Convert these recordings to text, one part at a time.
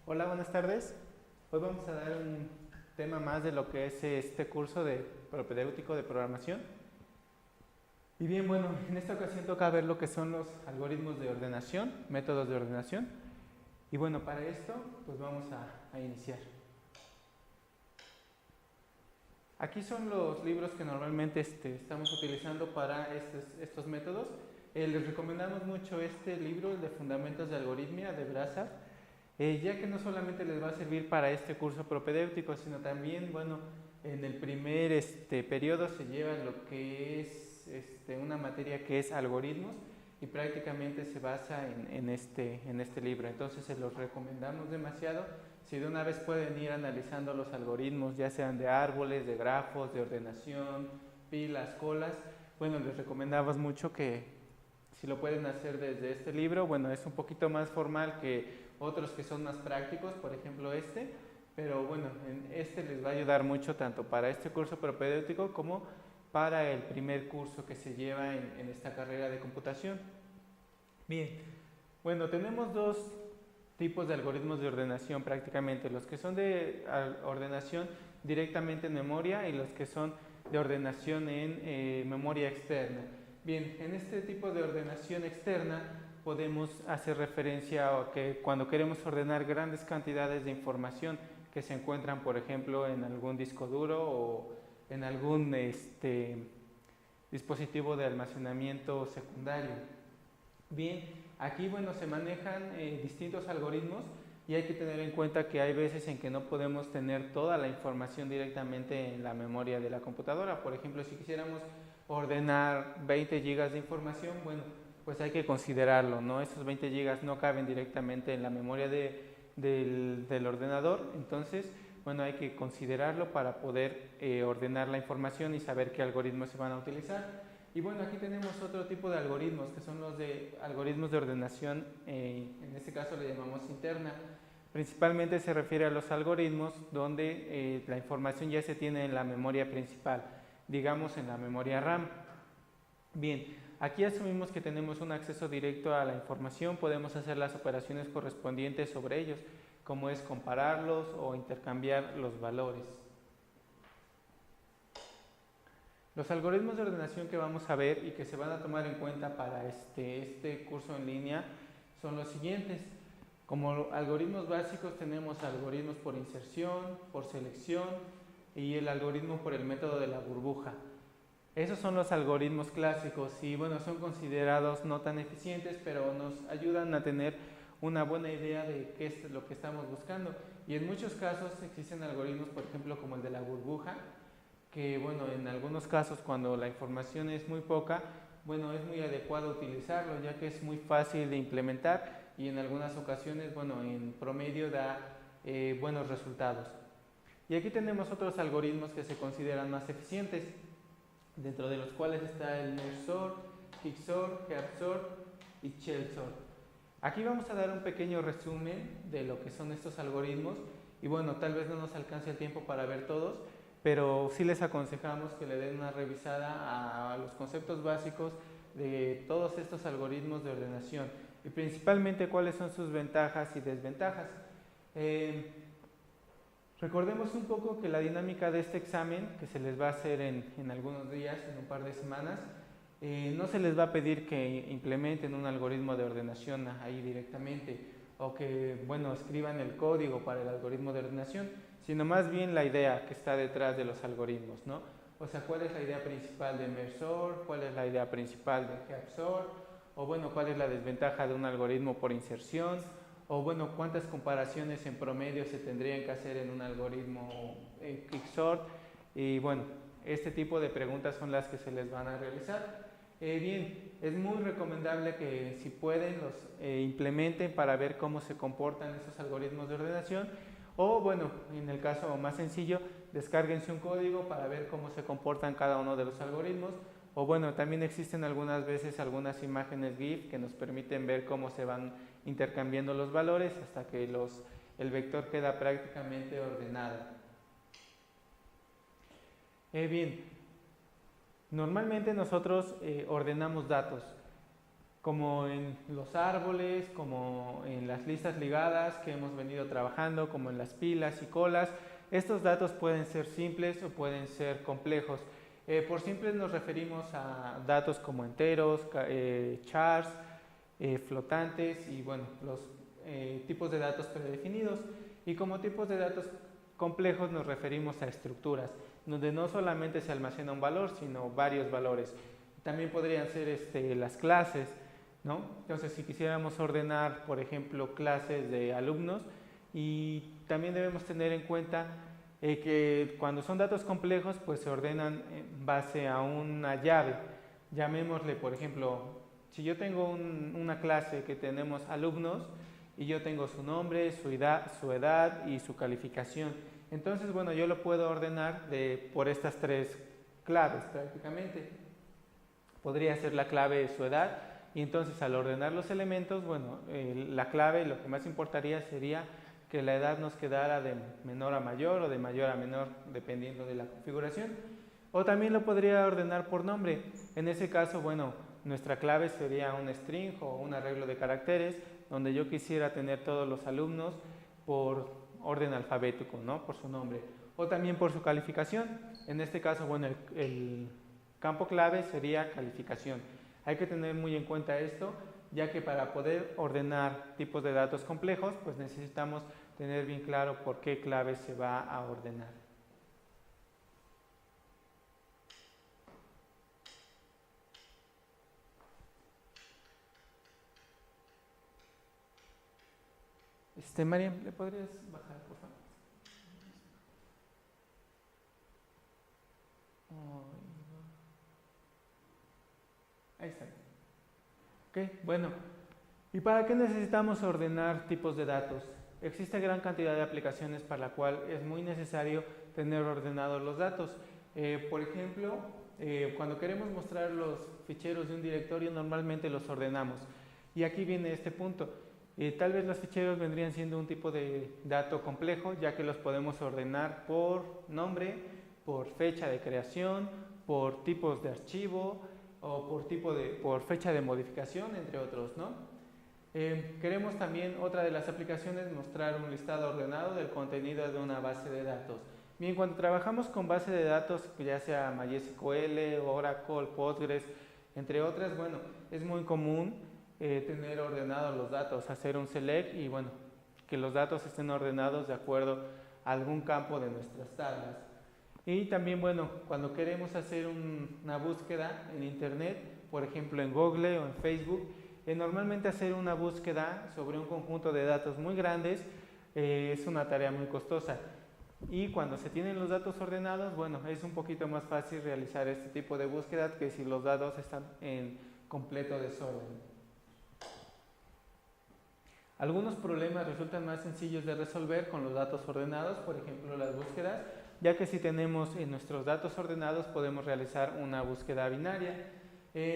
Hola, buenas tardes. Hoy vamos a dar un tema más de lo que es este curso de propedéutico de programación. Y bien, bueno, en esta ocasión toca ver lo que son los algoritmos de ordenación, métodos de ordenación. Y bueno, para esto, pues vamos a iniciar. Aquí son los libros que normalmente estamos utilizando para estos métodos. Les recomendamos mucho este libro, el de Fundamentos de Algoritmia de Brazar, ya que no solamente les va a servir para este curso propedéutico, sino también, bueno, en el primer periodo se lleva lo que es una materia que es algoritmos y prácticamente se basa en este libro. Entonces se los recomendamos demasiado. Si de una vez pueden ir analizando los algoritmos, ya sean de árboles, de grafos, de ordenación, pilas, colas, bueno, les recomendamos mucho que si lo pueden hacer desde este libro, bueno, es un poquito más formal que otros que son más prácticos, por ejemplo pero bueno, en este les va a ayudar mucho tanto para este curso propedéutico como para el primer curso que se lleva en esta carrera de computación. Bien, bueno, tenemos dos tipos de algoritmos de ordenación prácticamente, los que son de ordenación directamente en memoria y los que son de ordenación en memoria externa. Bien, en este tipo de ordenación externa podemos hacer referencia a que cuando queremos ordenar grandes cantidades de información que se encuentran, por ejemplo, en algún disco duro o en algún dispositivo de almacenamiento secundario. Bien, aquí bueno, se manejan distintos algoritmos y hay que tener en cuenta que hay veces en que no podemos tener toda la información directamente en la memoria de la computadora. Por ejemplo, si quisiéramos ordenar 20 gigas de información, bueno, pues hay que considerarlo, ¿no? Esos 20 gigas no caben directamente en la memoria del ordenador, entonces, bueno, hay que considerarlo para poder ordenar la información y saber qué algoritmos se van a utilizar. Y bueno, aquí tenemos otro tipo de algoritmos, que son los de algoritmos de ordenación, en este caso le llamamos interna. Principalmente se refiere a los algoritmos donde la información ya se tiene en la memoria principal, digamos en la memoria RAM. Bien, aquí asumimos que tenemos un acceso directo a la información, podemos hacer las operaciones correspondientes sobre ellos, como es compararlos o intercambiar los valores. Los algoritmos de ordenación que vamos a ver y que se van a tomar en cuenta para este curso en línea son los siguientes. Como algoritmos básicos tenemos algoritmos por inserción, por selección y el algoritmo por el método de la burbuja. Esos son los algoritmos clásicos y bueno, son considerados no tan eficientes, pero nos ayudan a tener una buena idea de qué es lo que estamos buscando. Y en muchos casos existen algoritmos, por ejemplo, como el de la burbuja, que bueno, en algunos casos cuando la información es muy poca, bueno, es muy adecuado utilizarlo, ya que es muy fácil de implementar y en algunas ocasiones, bueno, en promedio da buenos resultados. Y aquí tenemos otros algoritmos que se consideran más eficientes, dentro de los cuales está el MERSOR, QUICKSORT, HEAPSORT y CHELSORT. Aquí vamos a dar un pequeño resumen de lo que son estos algoritmos y bueno, tal vez no nos alcance el tiempo para ver todos, pero sí les aconsejamos que le den una revisada a los conceptos básicos de todos estos algoritmos de ordenación y principalmente cuáles son sus ventajas y desventajas. Recordemos un poco que la dinámica de este examen, que se les va a hacer en algunos días, en un par de semanas, no se les va a pedir que implementen un algoritmo de ordenación ahí directamente o que, bueno, escriban el código para el algoritmo de ordenación, sino más bien la idea que está detrás de los algoritmos, ¿no? O sea, ¿cuál es la idea principal de MERSOR? ¿Cuál es la idea principal de HEAPSOR? O bueno, ¿cuál es la desventaja de un algoritmo por inserción? O bueno, ¿cuántas comparaciones en promedio se tendrían que hacer en un algoritmo QUICKSORT? Y bueno, este tipo de preguntas son las que se les van a realizar. Bien, es muy recomendable que si pueden los implementen para ver cómo se comportan esos algoritmos de ordenación o bueno, en el caso más sencillo, descárguense un código para ver cómo se comportan cada uno de los algoritmos o bueno, también existen algunas veces algunas imágenes GIF que nos permiten ver cómo se van intercambiando los valores hasta que el vector queda prácticamente ordenado. Bien, normalmente nosotros ordenamos datos. como en los árboles, como en las listas ligadas que hemos venido trabajando, como en las pilas y colas. Estos datos pueden ser simples o pueden ser complejos. Por simples nos referimos a datos como enteros, chars, flotantes y bueno, los tipos de datos predefinidos. Y como tipos de datos complejos nos referimos a estructuras, donde no solamente se almacena un valor, sino varios valores. También podrían ser las clases, ¿no? Entonces, si quisiéramos ordenar, por ejemplo, clases de alumnos, y también debemos tener en cuenta que cuando son datos complejos, pues se ordenan en base a una llave. Llamémosle, por ejemplo, si yo tengo una clase que tenemos alumnos y yo tengo su nombre, su edad y su calificación. Entonces, bueno, yo lo puedo ordenar por estas tres claves prácticamente. Podría ser la clave su edad y entonces al ordenar los elementos, bueno, la clave, lo que más importaría sería que la edad nos quedara de menor a mayor o de mayor a menor dependiendo de la configuración. O también lo podría ordenar por nombre. En ese caso, bueno, nuestra clave sería un string o un arreglo de caracteres donde yo quisiera tener todos los alumnos por orden alfabético, ¿no? Por su nombre. O también por su calificación. En este caso, bueno, el campo clave sería calificación. Hay que tener muy en cuenta esto, ya que para poder ordenar tipos de datos complejos, pues necesitamos tener bien claro por qué clave se va a ordenar. Mariam, ¿le podrías bajar, por favor? Ahí está. Ok, bueno. ¿Y para qué necesitamos ordenar tipos de datos? Existe gran cantidad de aplicaciones para la cual es muy necesario tener ordenados los datos. Por ejemplo, cuando queremos mostrar los ficheros de un directorio, normalmente los ordenamos. Y aquí viene este punto. Tal vez los ficheros vendrían siendo un tipo de dato complejo, ya que los podemos ordenar por nombre, por fecha de creación, por tipos de archivo o por fecha de modificación, entre otros, ¿no? Queremos también, otra de las aplicaciones, mostrar un listado ordenado del contenido de una base de datos. Bien, cuando trabajamos con base de datos, ya sea MySQL, Oracle, Postgres, entre otras, bueno, es muy común tener ordenados los datos, hacer un select y bueno, que los datos estén ordenados de acuerdo a algún campo de nuestras tablas. Y también, bueno, cuando queremos hacer una búsqueda en internet, por ejemplo en Google o en Facebook, normalmente hacer una búsqueda sobre un conjunto de datos muy grandes es una tarea muy costosa. Y cuando se tienen los datos ordenados, bueno, es un poquito más fácil realizar este tipo de búsqueda que si los datos están en completo desorden. Algunos problemas resultan más sencillos de resolver con los datos ordenados, por ejemplo las búsquedas, ya que si tenemos nuestros datos ordenados podemos realizar una búsqueda binaria.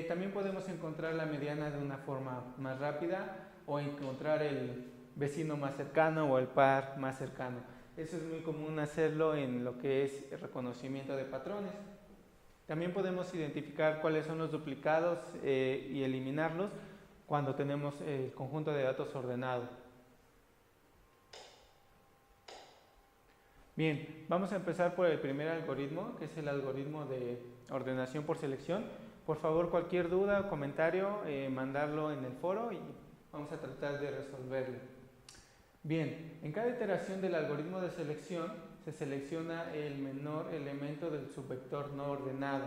También podemos encontrar la mediana de una forma más rápida o encontrar el vecino más cercano o el par más cercano. Eso es muy común hacerlo en lo que es el reconocimiento de patrones. También podemos identificar cuáles son los duplicados y eliminarlos cuando tenemos el conjunto de datos ordenado. Bien, vamos a empezar por el primer algoritmo, que es el algoritmo de ordenación por selección. Por favor, cualquier duda o comentario, mandarlo en el foro y vamos a tratar de resolverlo. Bien, en cada iteración del algoritmo de selección se selecciona el menor elemento del subvector no ordenado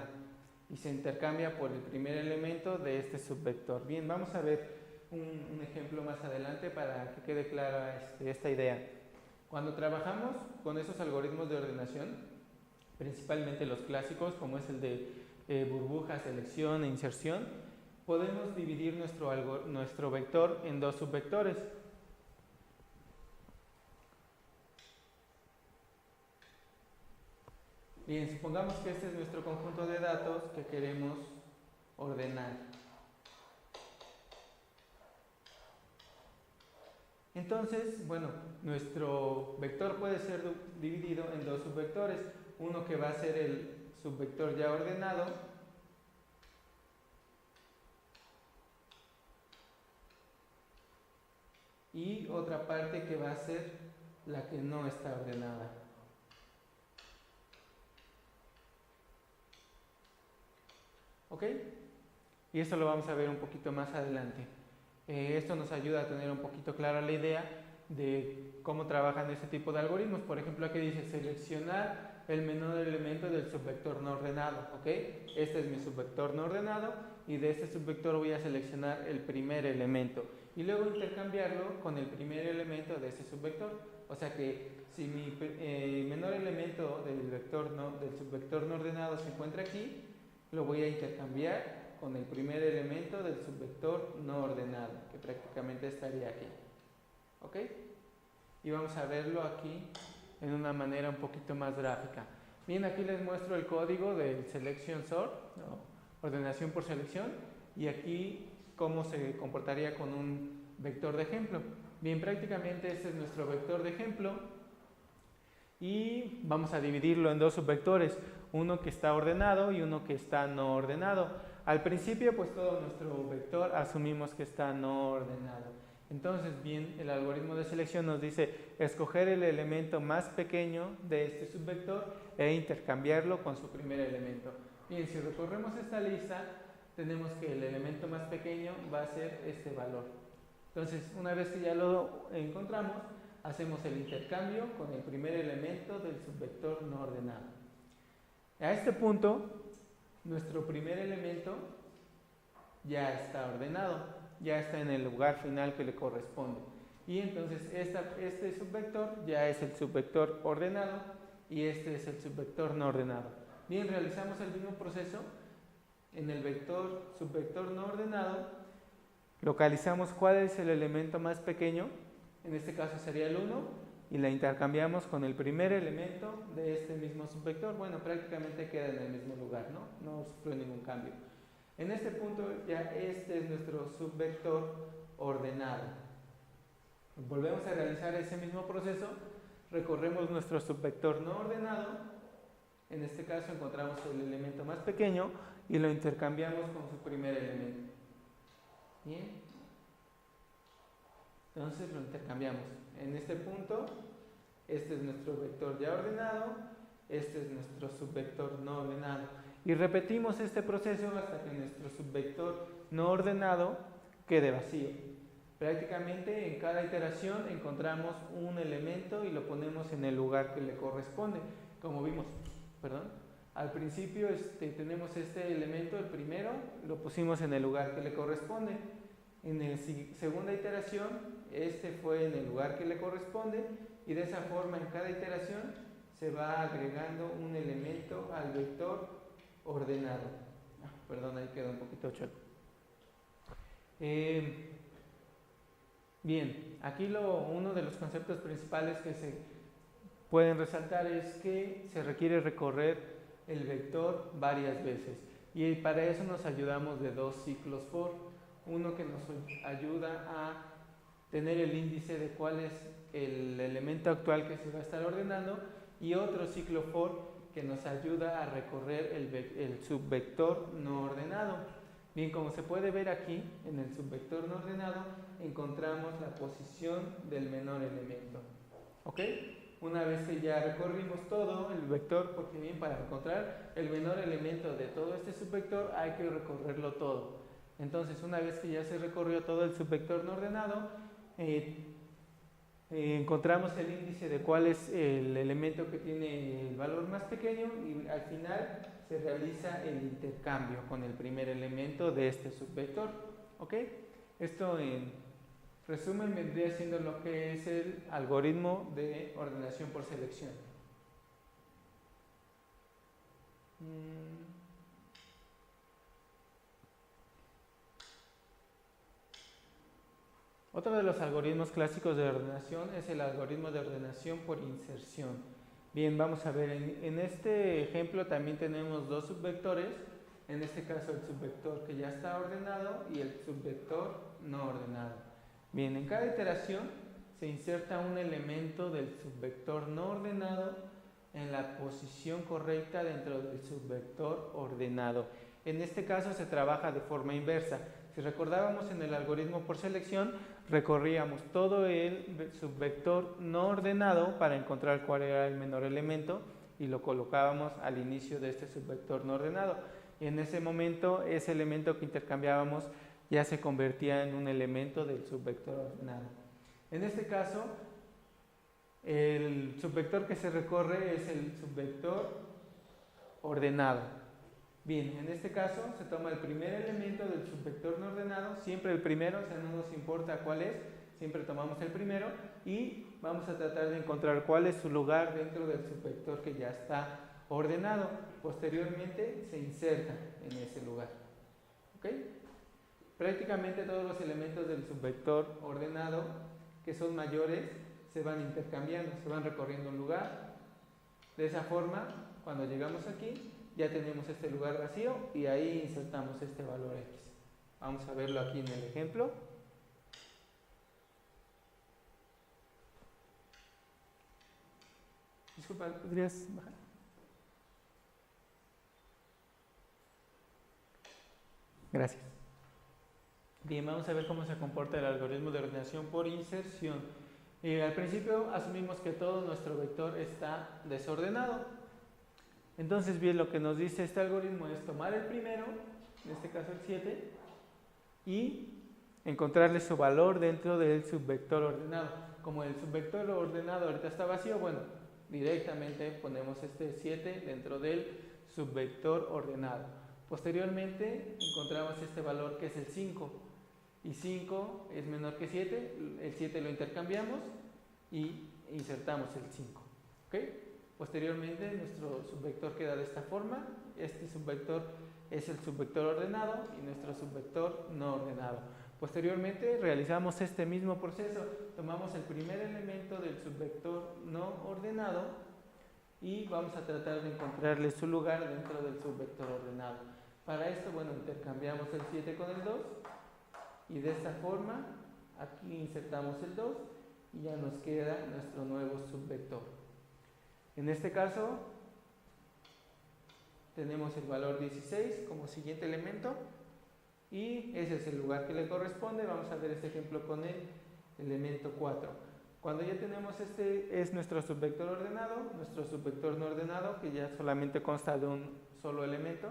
y se intercambia por el primer elemento de este subvector. Bien, vamos a ver un ejemplo más adelante para que quede clara esta idea. Cuando trabajamos con esos algoritmos de ordenación, principalmente los clásicos como es el de burbuja, selección e inserción, podemos dividir nuestro vector en dos subvectores. Bien, supongamos que este es nuestro conjunto de datos que queremos ordenar. Entonces, bueno, nuestro vector puede ser dividido en dos subvectores. Uno que va a ser el subvector ya ordenado y otra parte que va a ser la que no está ordenada. ¿Ok? Y esto lo vamos a ver un poquito más adelante. Esto nos ayuda a tener un poquito clara la idea de cómo trabajan este tipo de algoritmos. Por ejemplo, aquí dice seleccionar el menor elemento del subvector no ordenado. ¿Ok? Este es mi subvector no ordenado y de este subvector voy a seleccionar el primer elemento y luego intercambiarlo con el primer elemento de ese subvector. O sea que si mi menor elemento del subvector no ordenado se encuentra aquí, lo voy a intercambiar con el primer elemento del subvector no ordenado, que prácticamente estaría aquí. ¿Ok? Y vamos a verlo aquí en una manera un poquito más gráfica. Bien, aquí les muestro el código del selection sort, ¿no? Ordenación por selección, y aquí cómo se comportaría con un vector de ejemplo. Bien, prácticamente este es nuestro vector de ejemplo y vamos a dividirlo en dos subvectores, uno que está ordenado y uno que está no ordenado. Al principio, pues todo nuestro vector asumimos que está no ordenado. Entonces, bien, el algoritmo de selección nos dice escoger el elemento más pequeño de este subvector e intercambiarlo con su primer elemento. Bien, si recorremos esta lista, tenemos que el elemento más pequeño va a ser este valor. Entonces, una vez que ya lo encontramos, hacemos el intercambio con el primer elemento del subvector no ordenado. A este punto, nuestro primer elemento ya está ordenado, ya está en el lugar final que le corresponde. Y entonces este subvector ya es el subvector ordenado y este es el subvector no ordenado. Bien, realizamos el mismo proceso en el subvector no ordenado. Localizamos cuál es el elemento más pequeño, en este caso sería el 1, y la intercambiamos con el primer elemento de este mismo subvector. Bueno, prácticamente queda en el mismo lugar, no sufrió ningún cambio. En este punto ya este es nuestro subvector ordenado. Volvemos a realizar ese mismo proceso, recorremos nuestro subvector no ordenado, en este caso encontramos el elemento más pequeño y lo intercambiamos con su primer elemento. Bien, entonces lo intercambiamos. En este punto, este es nuestro vector ya ordenado, este es nuestro subvector no ordenado. Y repetimos este proceso hasta que nuestro subvector no ordenado quede vacío. Prácticamente en cada iteración encontramos un elemento y lo ponemos en el lugar que le corresponde. Como vimos, al principio tenemos este elemento, el primero, lo pusimos en el lugar que le corresponde. En la segunda iteración, este fue en el lugar que le corresponde y de esa forma en cada iteración se va agregando un elemento al vector ordenado. Ahí quedó un poquito chueco. Bien, aquí uno de los conceptos principales que se pueden resaltar es que se requiere recorrer el vector varias veces y para eso nos ayudamos de dos ciclos for. Uno que nos ayuda a tener el índice de cuál es el elemento actual que se va a estar ordenando y otro ciclo for que nos ayuda a recorrer el subvector no ordenado. Bien, como se puede ver aquí, en el subvector no ordenado encontramos la posición del menor elemento. ¿Ok? Una vez que ya recorrimos todo el vector, porque bien, para encontrar el menor elemento de todo este subvector hay que recorrerlo todo. Entonces, una vez que ya se recorrió todo el subvector no ordenado, encontramos el índice de cuál es el elemento que tiene el valor más pequeño y al final se realiza el intercambio con el primer elemento de este subvector. ¿Ok? Esto en resumen vendría siendo lo que es el algoritmo de ordenación por selección. Otro de los algoritmos clásicos de ordenación es el algoritmo de ordenación por inserción. Bien, vamos a ver, en este ejemplo también tenemos dos subvectores, en este caso el subvector que ya está ordenado y el subvector no ordenado. Bien, en cada iteración se inserta un elemento del subvector no ordenado en la posición correcta dentro del subvector ordenado. En este caso se trabaja de forma inversa. Si recordábamos en el algoritmo por selección, recorríamos todo el subvector no ordenado para encontrar cuál era el menor elemento y lo colocábamos al inicio de este subvector no ordenado. Y en ese momento, ese elemento que intercambiábamos ya se convertía en un elemento del subvector ordenado. En este caso, el subvector que se recorre es el subvector ordenado. Bien, en este caso se toma el primer elemento del subvector no ordenado, siempre el primero, o sea, no nos importa cuál es, siempre tomamos el primero y vamos a tratar de encontrar cuál es su lugar dentro del subvector que ya está ordenado. Posteriormente se inserta en ese lugar. ¿Ok? Prácticamente todos los elementos del subvector ordenado que son mayores se van intercambiando, se van recorriendo un lugar. De esa forma, cuando llegamos aquí, ya tenemos este lugar vacío y ahí insertamos este valor X. Vamos a verlo aquí en el ejemplo. Disculpa, ¿podrías bajar? Gracias. Bien, vamos a ver cómo se comporta el algoritmo de ordenación por inserción. Al principio asumimos que todo nuestro vector está desordenado. Entonces, bien, lo que nos dice este algoritmo es tomar el primero, en este caso el 7, y encontrarle su valor dentro del subvector ordenado. Como el subvector ordenado ahorita está vacío, bueno, directamente ponemos este 7 dentro del subvector ordenado. Posteriormente encontramos este valor que es el 5, y 5 es menor que 7, el 7 lo intercambiamos y insertamos el 5. ¿Ok? Posteriormente nuestro subvector queda de esta forma, este subvector es el subvector ordenado y nuestro subvector no ordenado. Posteriormente realizamos este mismo proceso, tomamos el primer elemento del subvector no ordenado y vamos a tratar de encontrarle su lugar dentro del subvector ordenado. Para esto, bueno, intercambiamos el 7 con el 2 y de esta forma aquí insertamos el 2 y ya nos queda nuestro nuevo subvector. En este caso, tenemos el valor 16 como siguiente elemento y ese es el lugar que le corresponde. Vamos a ver este ejemplo con el elemento 4. Cuando ya tenemos este, es nuestro subvector ordenado, nuestro subvector no ordenado, que ya solamente consta de un solo elemento.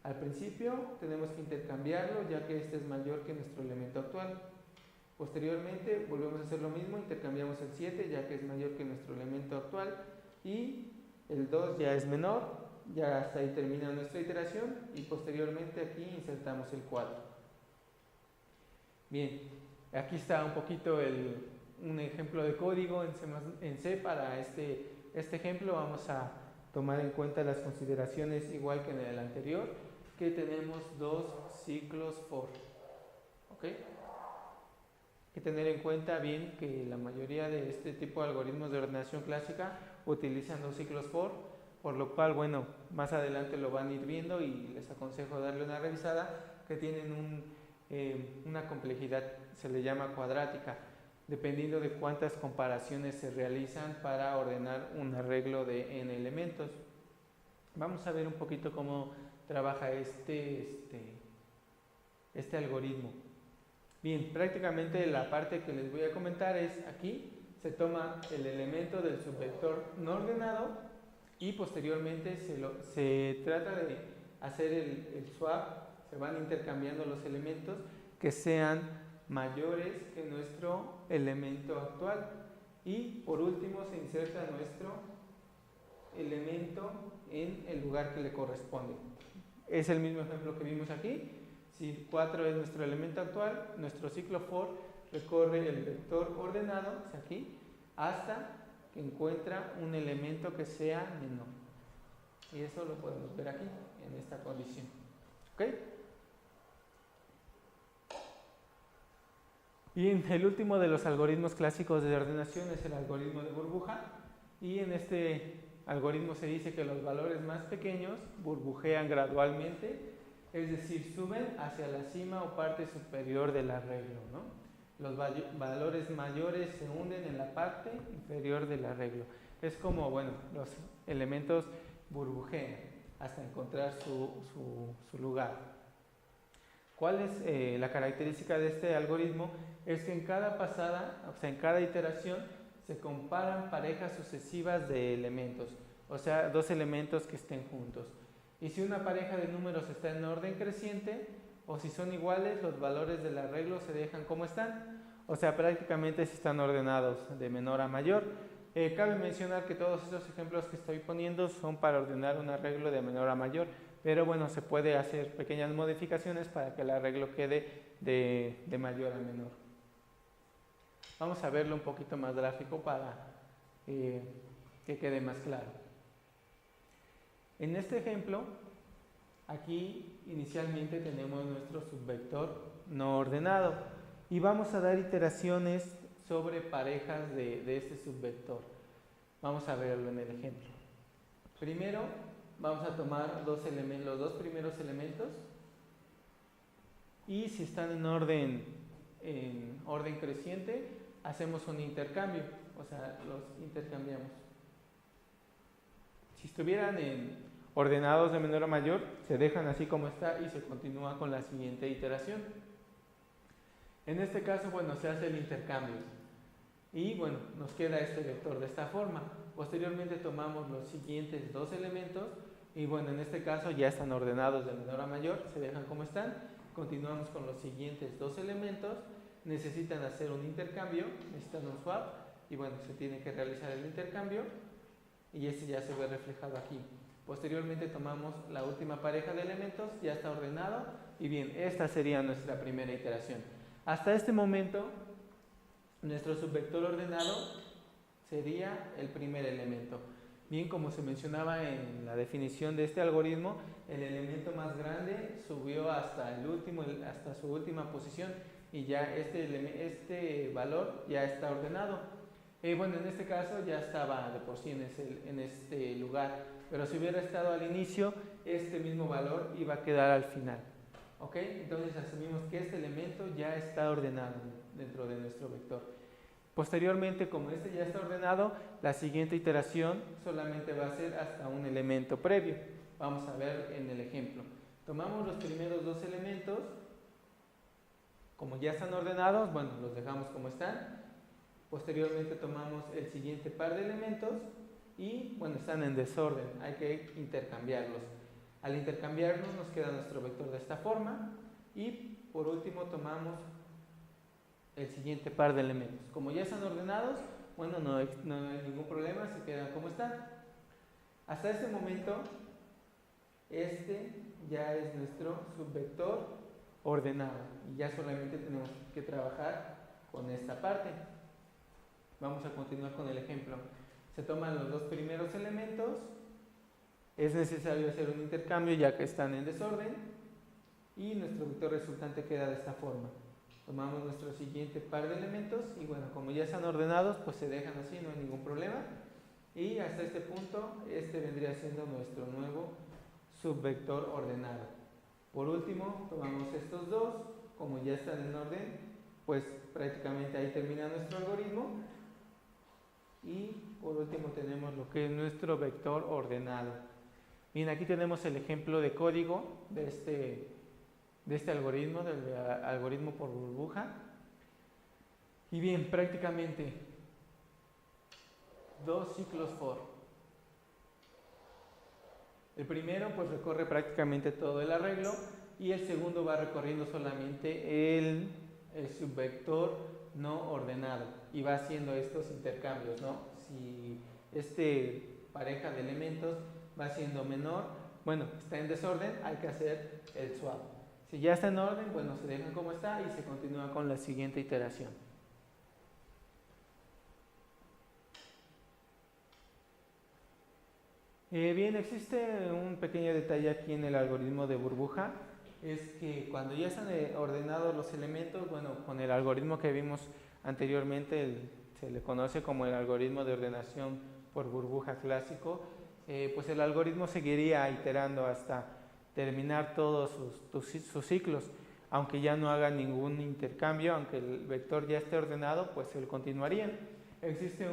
Al principio tenemos que intercambiarlo, ya que este es mayor que nuestro elemento actual. Posteriormente volvemos a hacer lo mismo, intercambiamos el 7, ya que es mayor que nuestro elemento actual. Y el 2 ya es menor, ya hasta ahí termina nuestra iteración y posteriormente aquí insertamos el 4. Bien, aquí está un poquito un ejemplo de código en C para este ejemplo. Vamos a tomar en cuenta las consideraciones igual que en el anterior, que tenemos dos ciclos for. ¿Ok? Hay que tener en cuenta bien que la mayoría de este tipo de algoritmos de ordenación clásica utilizan dos ciclos for, por lo cual, bueno, más adelante lo van a ir viendo y les aconsejo darle una revisada, que tienen una complejidad, se le llama cuadrática, dependiendo de cuántas comparaciones se realizan para ordenar un arreglo de n elementos. Vamos a ver un poquito cómo trabaja este algoritmo. Bien, prácticamente la parte que les voy a comentar es aquí. Se toma el elemento del subvector no ordenado y posteriormente se trata de hacer el swap, se van intercambiando los elementos que sean mayores que nuestro elemento actual y por último se inserta nuestro elemento en el lugar que le corresponde. Es el mismo ejemplo que vimos aquí. Si 4 es nuestro elemento actual, nuestro ciclo for recorre el vector ordenado, o sea aquí, hasta que encuentra un elemento que sea menor. Y eso lo podemos ver aquí, en esta condición. ¿Ok? Y el último de los algoritmos clásicos de ordenación es el algoritmo de burbuja. Y en este algoritmo se dice que los valores más pequeños burbujean gradualmente, es decir, suben hacia la cima o parte superior del arreglo, ¿no? Los valores mayores se hunden en la parte inferior del arreglo. Es como, bueno, los elementos burbujean hasta encontrar su lugar. ¿Cuál es la característica de este algoritmo? Es que en cada pasada, o sea, en cada iteración, se comparan parejas sucesivas de elementos, o sea, dos elementos que estén juntos. Y si una pareja de números está en orden creciente, o si son iguales, los valores del arreglo se dejan como están, o sea, prácticamente si están ordenados de menor a mayor. Cabe mencionar que todos estos ejemplos que estoy poniendo son para ordenar un arreglo de menor a mayor, pero bueno, se puede hacer pequeñas modificaciones para que el arreglo quede de mayor a menor. Vamos a verlo un poquito más gráfico para que quede más claro. En este ejemplo, aquí inicialmente tenemos nuestro subvector no ordenado y vamos a dar iteraciones sobre parejas de este subvector. Vamos a verlo en el ejemplo. Primero vamos a tomar los dos primeros elementos y si están en orden creciente, hacemos un intercambio, o sea, los intercambiamos. Si estuvieran ordenados de menor a mayor, se dejan así como está y se continúa con la siguiente iteración. En este caso, bueno, se hace el intercambio y bueno, nos queda este vector de esta forma. Posteriormente tomamos los siguientes dos elementos y bueno, en este caso ya están ordenados de menor a mayor, se dejan como están. Continuamos con los siguientes dos elementos, necesitan hacer un intercambio, necesitan un swap y bueno, se tiene que realizar el intercambio y este ya se ve reflejado aquí. Posteriormente tomamos la última pareja de elementos, ya está ordenado y bien, esta sería nuestra primera iteración. Hasta este momento, nuestro subvector ordenado sería el primer elemento. Bien, como se mencionaba en la definición de este algoritmo, el elemento más grande subió hasta su última posición y ya este valor ya está ordenado. Bueno, en este caso ya estaba de por sí en este lugar, pero si hubiera estado al inicio, este mismo valor iba a quedar al final. ¿Ok? Entonces asumimos que este elemento ya está ordenado dentro de nuestro vector. Posteriormente, como este ya está ordenado, la siguiente iteración solamente va a ser hasta un elemento previo. Vamos a ver en el ejemplo. Tomamos los primeros dos elementos, como ya están ordenados, bueno, los dejamos como están. Posteriormente tomamos el siguiente par de elementos y bueno, están en desorden, hay que intercambiarlos. Al intercambiarlos nos queda nuestro vector de esta forma y por último tomamos el siguiente par de elementos. Como ya están ordenados, bueno, no hay ningún problema, se quedan como están. Hasta este momento, este ya es nuestro subvector ordenado y ya solamente tenemos que trabajar con esta parte. Vamos a continuar con el ejemplo. Se toman los dos primeros elementos, es necesario hacer un intercambio ya que están en desorden y nuestro vector resultante queda de esta forma. Tomamos nuestro siguiente par de elementos y bueno, como ya están ordenados, pues se dejan así, no hay ningún problema. Y hasta este punto, este vendría siendo nuestro nuevo subvector ordenado. Por último, tomamos estos dos, como ya están en orden, pues prácticamente ahí termina nuestro algoritmo. Y por último tenemos lo que es nuestro vector ordenado. Bien, aquí tenemos el ejemplo de código de este algoritmo, del algoritmo por burbuja. Y bien, prácticamente dos ciclos for. El primero pues recorre prácticamente todo el arreglo y el segundo va recorriendo solamente el subvector no ordenado y va haciendo estos intercambios, ¿no? Si pareja de elementos va siendo menor, bueno, está en desorden, hay que hacer el swap. Si ya está en orden, bueno, se deja como está y se continúa con la siguiente iteración. Bien, existe un pequeño detalle aquí en el algoritmo de burbuja, es que cuando ya están ordenados los elementos, bueno, con el algoritmo que vimos anteriormente, se le conoce como el algoritmo de ordenación por burbuja clásico, pues el algoritmo seguiría iterando hasta terminar todos sus ciclos, aunque ya no haga ningún intercambio, aunque el vector ya esté ordenado, pues él continuaría. Existe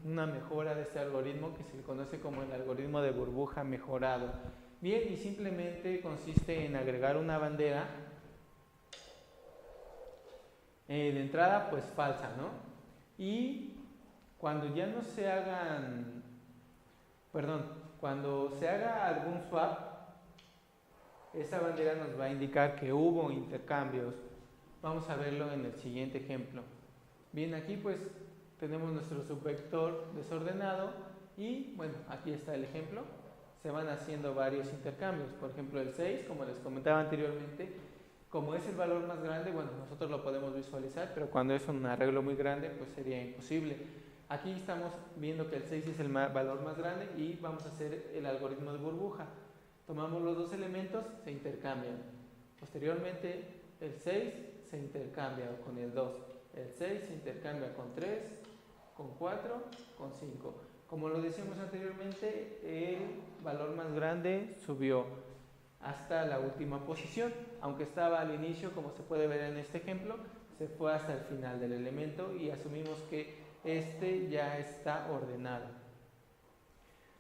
una mejora de este algoritmo que se le conoce como el algoritmo de burbuja mejorado. Bien, y simplemente consiste en agregar una bandera De entrada pues falsa, ¿no? Y cuando ya no se hagan, perdón, cuando se haga algún swap, esa bandera nos va a indicar que hubo intercambios. Vamos a verlo en el siguiente ejemplo. Bien, aquí pues tenemos nuestro subvector desordenado y bueno, aquí está el ejemplo. Se van haciendo varios intercambios. Por ejemplo, el 6, como les comentaba anteriormente, como es el valor más grande, bueno, nosotros lo podemos visualizar, pero cuando es un arreglo muy grande, pues sería imposible. Aquí estamos viendo que el 6 es el valor más grande y vamos a hacer el algoritmo de burbuja. Tomamos los dos elementos, se intercambian. Posteriormente, el 6 se intercambia con el 2. El 6 se intercambia con 3, con 4, con 5. Como lo decíamos anteriormente, el valor más grande subió hasta la última posición. Aunque estaba al inicio, como se puede ver en este ejemplo, se fue hasta el final del elemento y asumimos que este ya está ordenado.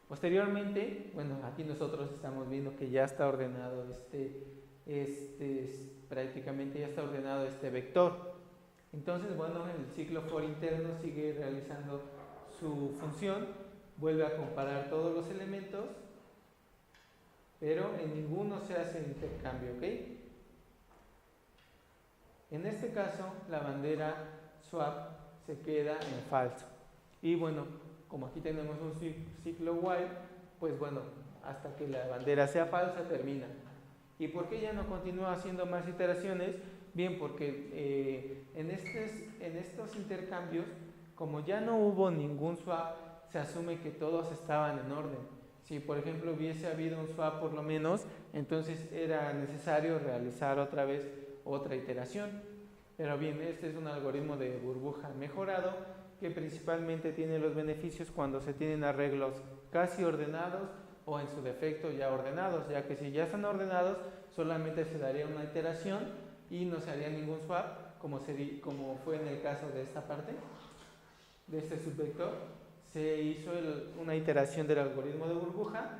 Posteriormente, bueno, aquí nosotros estamos viendo que ya está ordenado prácticamente ya está ordenado este vector. Entonces, bueno, el ciclo for interno sigue realizando su función, vuelve a comparar todos los elementos, pero en ninguno se hace intercambio, ¿ok? En este caso, la bandera swap se queda en falso. Y bueno, como aquí tenemos un ciclo while, pues bueno, hasta que la bandera sea falsa termina. ¿Y por qué ya no continúa haciendo más iteraciones? Bien, porque en estos intercambios, como ya no hubo ningún swap, se asume que todos estaban en orden. Si por ejemplo hubiese habido un swap por lo menos, entonces era necesario realizar otra vez otra iteración. Pero bien, este es un algoritmo de burbuja mejorado que principalmente tiene los beneficios cuando se tienen arreglos casi ordenados o en su defecto ya ordenados, ya que si ya están ordenados solamente se daría una iteración y no se haría ningún swap, como fue en el caso de esta parte, de este subvector. Se hizo una iteración del algoritmo de burbuja,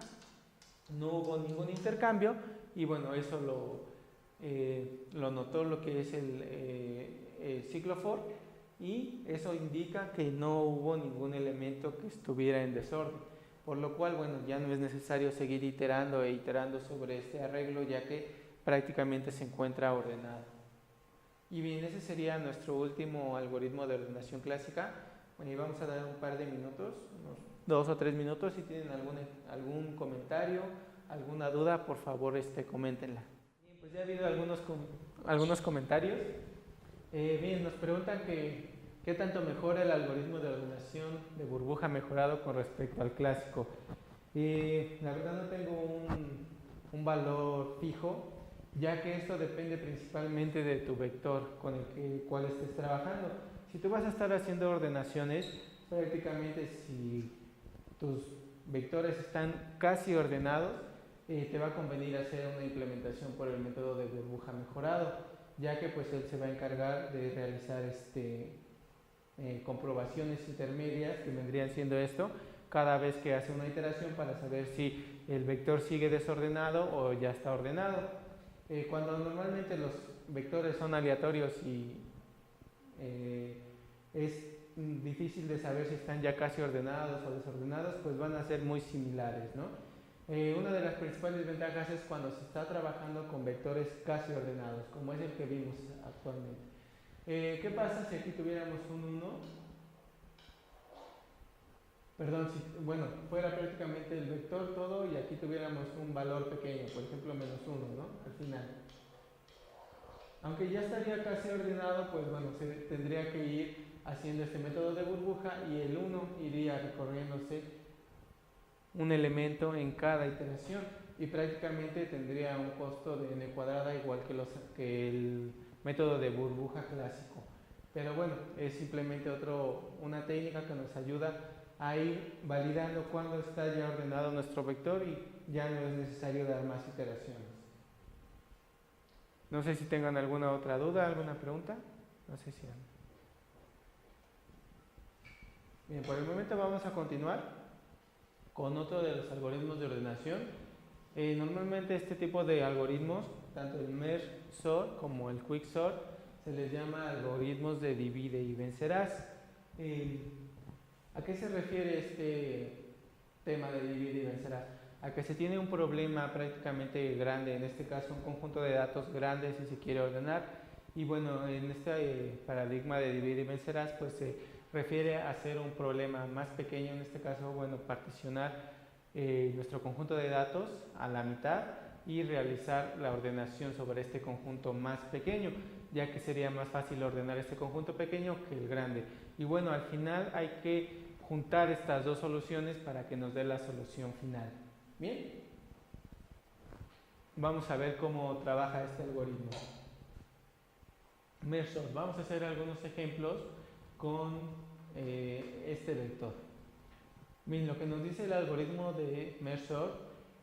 no hubo ningún intercambio y bueno, eso lo notó lo que es el ciclo for y eso indica que no hubo ningún elemento que estuviera en desorden, por lo cual bueno, ya no es necesario seguir iterando e iterando sobre este arreglo ya que prácticamente se encuentra ordenado. Y bien, ese sería nuestro último algoritmo de ordenación clásica. Bueno, y vamos a dar un par de minutos, unos 2 o 3 minutos. Si tienen algún comentario, alguna duda, por favor coméntenla. Bien, pues ya ha habido algunos comentarios. Bien, nos preguntan qué tanto mejora el algoritmo de ordenación de burbuja mejorado con respecto al clásico. La verdad no tengo un valor fijo, ya que esto depende principalmente de tu vector con el cual estés trabajando. Si tú vas a estar haciendo ordenaciones, prácticamente si tus vectores están casi ordenados, te va a convenir hacer una implementación por el método de burbuja mejorado, ya que pues él se va a encargar de realizar comprobaciones intermedias que vendrían siendo esto cada vez que hace una iteración para saber si el vector sigue desordenado o ya está ordenado. Cuando normalmente los vectores son aleatorios y es difícil de saber si están ya casi ordenados o desordenados, pues van a ser muy similares, ¿no? Una de las principales ventajas es cuando se está trabajando con vectores casi ordenados, como es el que vimos actualmente. ¿Qué pasa si aquí tuviéramos un 1? Perdón, bueno, fuera prácticamente el vector todo y aquí tuviéramos un valor pequeño, por ejemplo menos 1, ¿no? Al final. Aunque ya estaría casi ordenado, pues bueno, se tendría que ir haciendo este método de burbuja y el 1 iría recorriéndose un elemento en cada iteración y prácticamente tendría un costo de n cuadrada igual que el método de burbuja clásico. Pero bueno, es simplemente una técnica que nos ayuda a ir validando cuándo está ya ordenado nuestro vector y ya no es necesario dar más iteraciones. No sé si tengan alguna otra duda, alguna pregunta. No sé si... Bien, por el momento vamos a continuar con otro de los algoritmos de ordenación. Normalmente este tipo de algoritmos, tanto el Merge Sort como el Quick Sort, se les llama algoritmos de divide y vencerás. ¿A qué se refiere este tema de divide y vencerás? A que se tiene un problema prácticamente grande, en este caso un conjunto de datos grandes si se quiere ordenar, y bueno, en este paradigma de divide y vencerás pues se refiere a hacer un problema más pequeño, en este caso, bueno, particionar nuestro conjunto de datos a la mitad y realizar la ordenación sobre este conjunto más pequeño, ya que sería más fácil ordenar este conjunto pequeño que el grande. Y bueno, al final hay que juntar estas dos soluciones para que nos dé la solución final. Bien, vamos a ver cómo trabaja este algoritmo. Merge sort. Vamos a hacer algunos ejemplos con este vector. Bien, lo que nos dice el algoritmo de Merge sort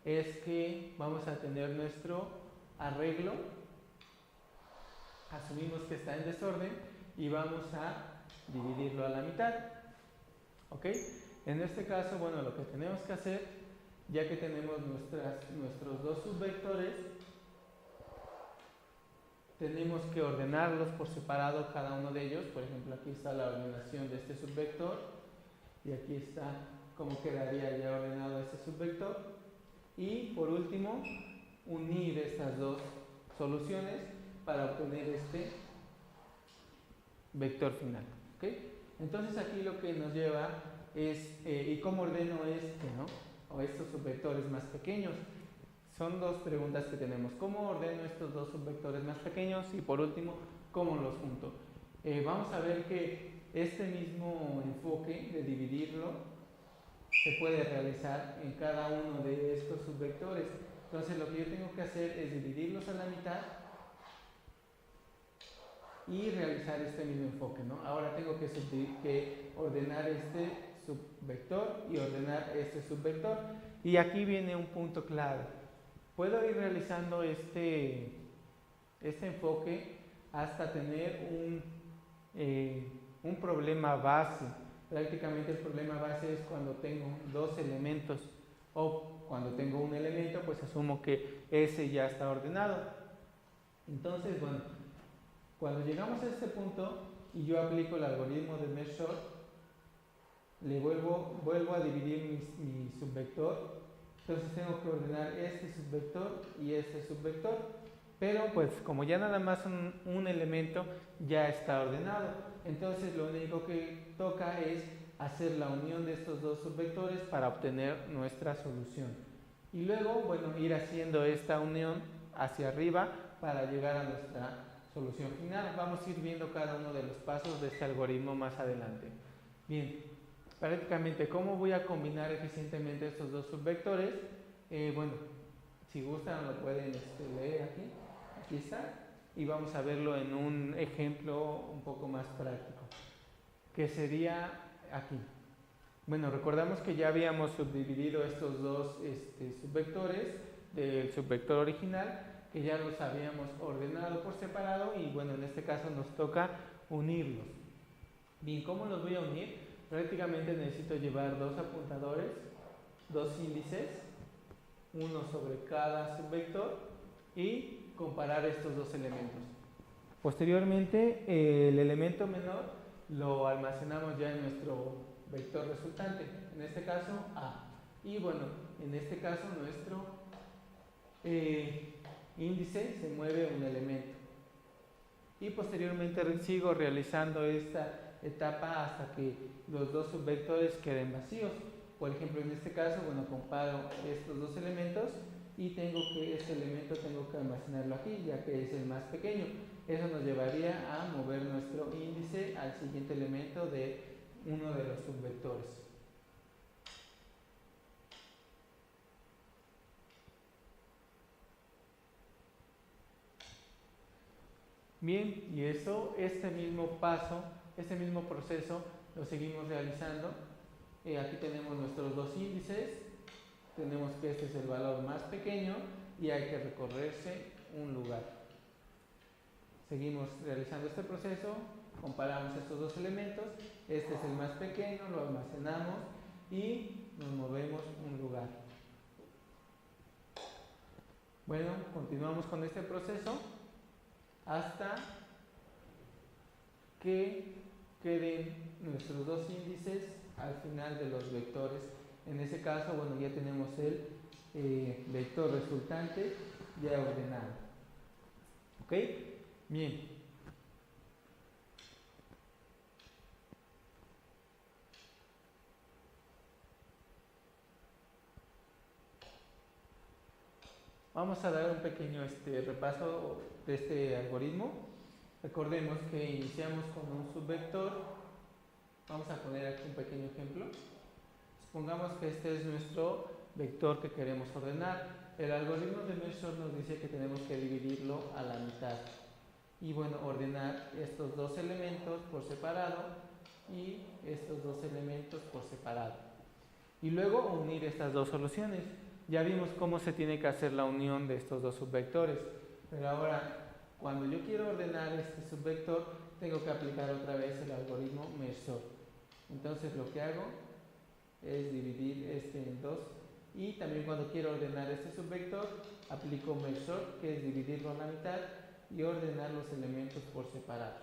es que vamos a tener nuestro arreglo, asumimos que está en desorden y vamos a dividirlo a la mitad. ¿Ok? En este caso, bueno, lo que tenemos que hacer, ya que tenemos nuestros dos subvectores, tenemos que ordenarlos por separado cada uno de ellos. Por ejemplo, aquí está la ordenación de este subvector y aquí está cómo quedaría ya ordenado este subvector. Y por último, unir estas dos soluciones para obtener este vector final. ¿Okay? Entonces aquí lo que nos lleva es, ¿y cómo ordeno este, no? O estos subvectores más pequeños? Son dos preguntas que tenemos. ¿Cómo ordeno estos dos subvectores más pequeños? Y por último, ¿cómo los junto? Vamos a ver que este mismo enfoque de dividirlo se puede realizar en cada uno de estos subvectores. Entonces lo que yo tengo que hacer es dividirlos a la mitad y realizar este mismo enfoque, ¿no? Ahora tengo que ordenar este subvector y ordenar este subvector. Y aquí viene un punto clave. Puedo ir realizando este enfoque hasta tener un problema base. Prácticamente el problema base es cuando tengo dos elementos, o cuando tengo un elemento, pues asumo que ese ya está ordenado. Entonces, bueno, cuando llegamos a este punto y yo aplico el algoritmo de Merge sort, le vuelvo a dividir mi subvector. Entonces tengo que ordenar este subvector y este subvector, pero pues como ya nada más un elemento ya está ordenado, entonces lo único que toca es hacer la unión de estos dos subvectores para obtener nuestra solución. Y luego, bueno, ir haciendo esta unión hacia arriba para llegar a nuestra solución final. Vamos a ir viendo cada uno de los pasos de este algoritmo más adelante. Bien. Prácticamente, ¿cómo voy a combinar eficientemente estos dos subvectores? Bueno, si gustan lo pueden leer aquí. Aquí está. Y vamos a verlo en un ejemplo un poco más práctico, que sería aquí. Bueno, recordamos que ya habíamos subdividido estos dos subvectores del subvector original, que ya los habíamos ordenado por separado y bueno, en este caso nos toca unirlos. Bien, ¿cómo los voy a unir? Prácticamente necesito llevar dos apuntadores, dos índices, uno sobre cada subvector y comparar estos dos elementos. Posteriormente, el elemento menor lo almacenamos ya en nuestro vector resultante, en este caso A. Y bueno, en este caso nuestro índice se mueve un elemento. Y posteriormente sigo realizando esta etapa hasta que los dos subvectores queden vacíos. Por ejemplo, en este caso, bueno, comparo estos dos elementos y este elemento tengo que almacenarlo aquí, ya que es el más pequeño. Eso nos llevaría a mover nuestro índice al siguiente elemento de uno de los subvectores. Bien, y este mismo paso, este mismo proceso lo seguimos realizando. Aquí tenemos nuestros dos índices, tenemos que este es el valor más pequeño y hay que recorrerse un lugar. Seguimos realizando este proceso, comparamos estos dos elementos, este es el más pequeño, lo almacenamos y nos movemos un lugar. Bueno, continuamos con este proceso hasta que queden nuestros dos índices al final de los vectores. En ese caso, bueno, ya tenemos el vector resultante ya ordenado. ¿Ok? Bien. Vamos a dar un pequeño repaso de este algoritmo. Recordemos que iniciamos con un subvector. Vamos a poner aquí un pequeño ejemplo. Supongamos que este es nuestro vector que queremos ordenar. El algoritmo de Mershoff nos dice que tenemos que dividirlo a la mitad. Y bueno, ordenar estos dos elementos por separado y estos dos elementos por separado. Y luego unir estas dos soluciones. Ya vimos cómo se tiene que hacer la unión de estos dos subvectores. Pero ahora, cuando yo quiero ordenar este subvector, tengo que aplicar otra vez el algoritmo Mershoff. Entonces lo que hago es dividir este en dos. Y también cuando quiero ordenar este subvector, aplico Mershoff, que es dividirlo a la mitad y ordenar los elementos por separado.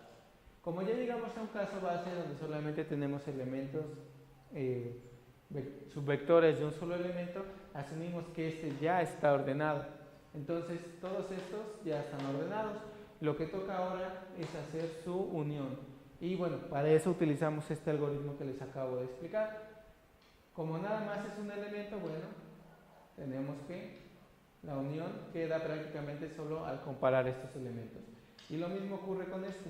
Como ya llegamos a un caso base donde solamente tenemos elementos, subvectores de un solo elemento, asumimos que este ya está ordenado. Entonces todos estos ya están ordenados. Lo que toca ahora es hacer su unión. Y bueno, para eso utilizamos este algoritmo que les acabo de explicar. Como nada más es un elemento, bueno, tenemos que la unión queda prácticamente solo al comparar estos elementos. Y lo mismo ocurre con este.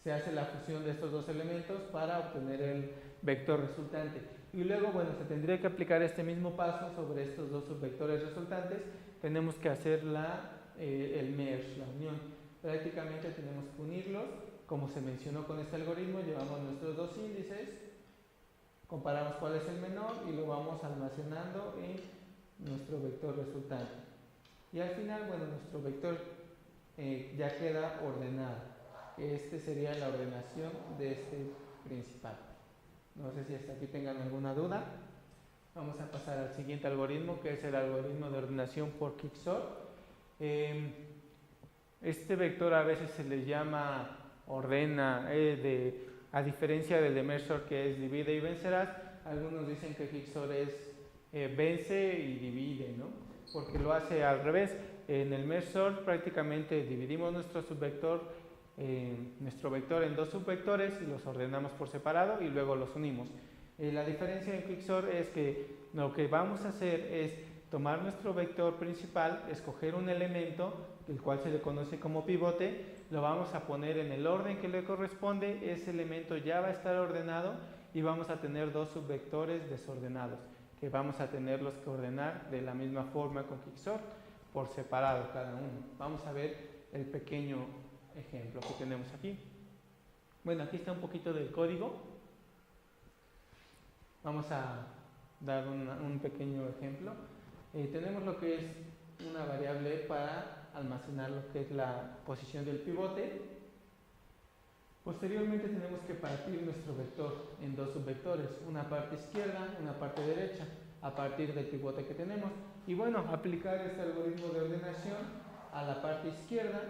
Se hace la fusión de estos dos elementos para obtener el vector resultante. Y luego, bueno, se tendría que aplicar este mismo paso sobre estos dos subvectores resultantes. Tenemos que hacer el merge, la unión. Prácticamente tenemos que unirlos. Como se mencionó con este algoritmo, llevamos nuestros dos índices, comparamos cuál es el menor y lo vamos almacenando en nuestro vector resultante. Y al final, bueno, nuestro vector ya queda ordenado. Este sería la ordenación de este principal. No sé si hasta aquí tengan alguna duda. Vamos a pasar al siguiente algoritmo, que es el algoritmo de ordenación por Quicksort. Este vector a veces se le llama ordena, a diferencia del de Mershoff, que es divide y vencerás. Algunos dicen que Quicksort es vence y divide, ¿no? Porque lo hace al revés. En el Mershoff prácticamente dividimos nuestro vector en dos subvectores y los ordenamos por separado y luego los unimos. La diferencia en Quicksort es que lo que vamos a hacer es tomar nuestro vector principal, escoger un elemento, el cual se le conoce como pivote, lo vamos a poner en el orden que le corresponde, ese elemento ya va a estar ordenado y vamos a tener dos subvectores desordenados, que vamos a tenerlos que ordenar de la misma forma con Quicksort, por separado cada uno. Vamos a ver el pequeño ejemplo que tenemos aquí. Bueno, aquí está un poquito del código. Vamos a dar un pequeño ejemplo. Tenemos lo que es una variable para almacenar lo que es la posición del pivote. Posteriormente tenemos que partir nuestro vector en dos subvectores, una parte izquierda, una parte derecha, a partir del pivote que tenemos. Y bueno, aplicar este algoritmo de ordenación a la parte izquierda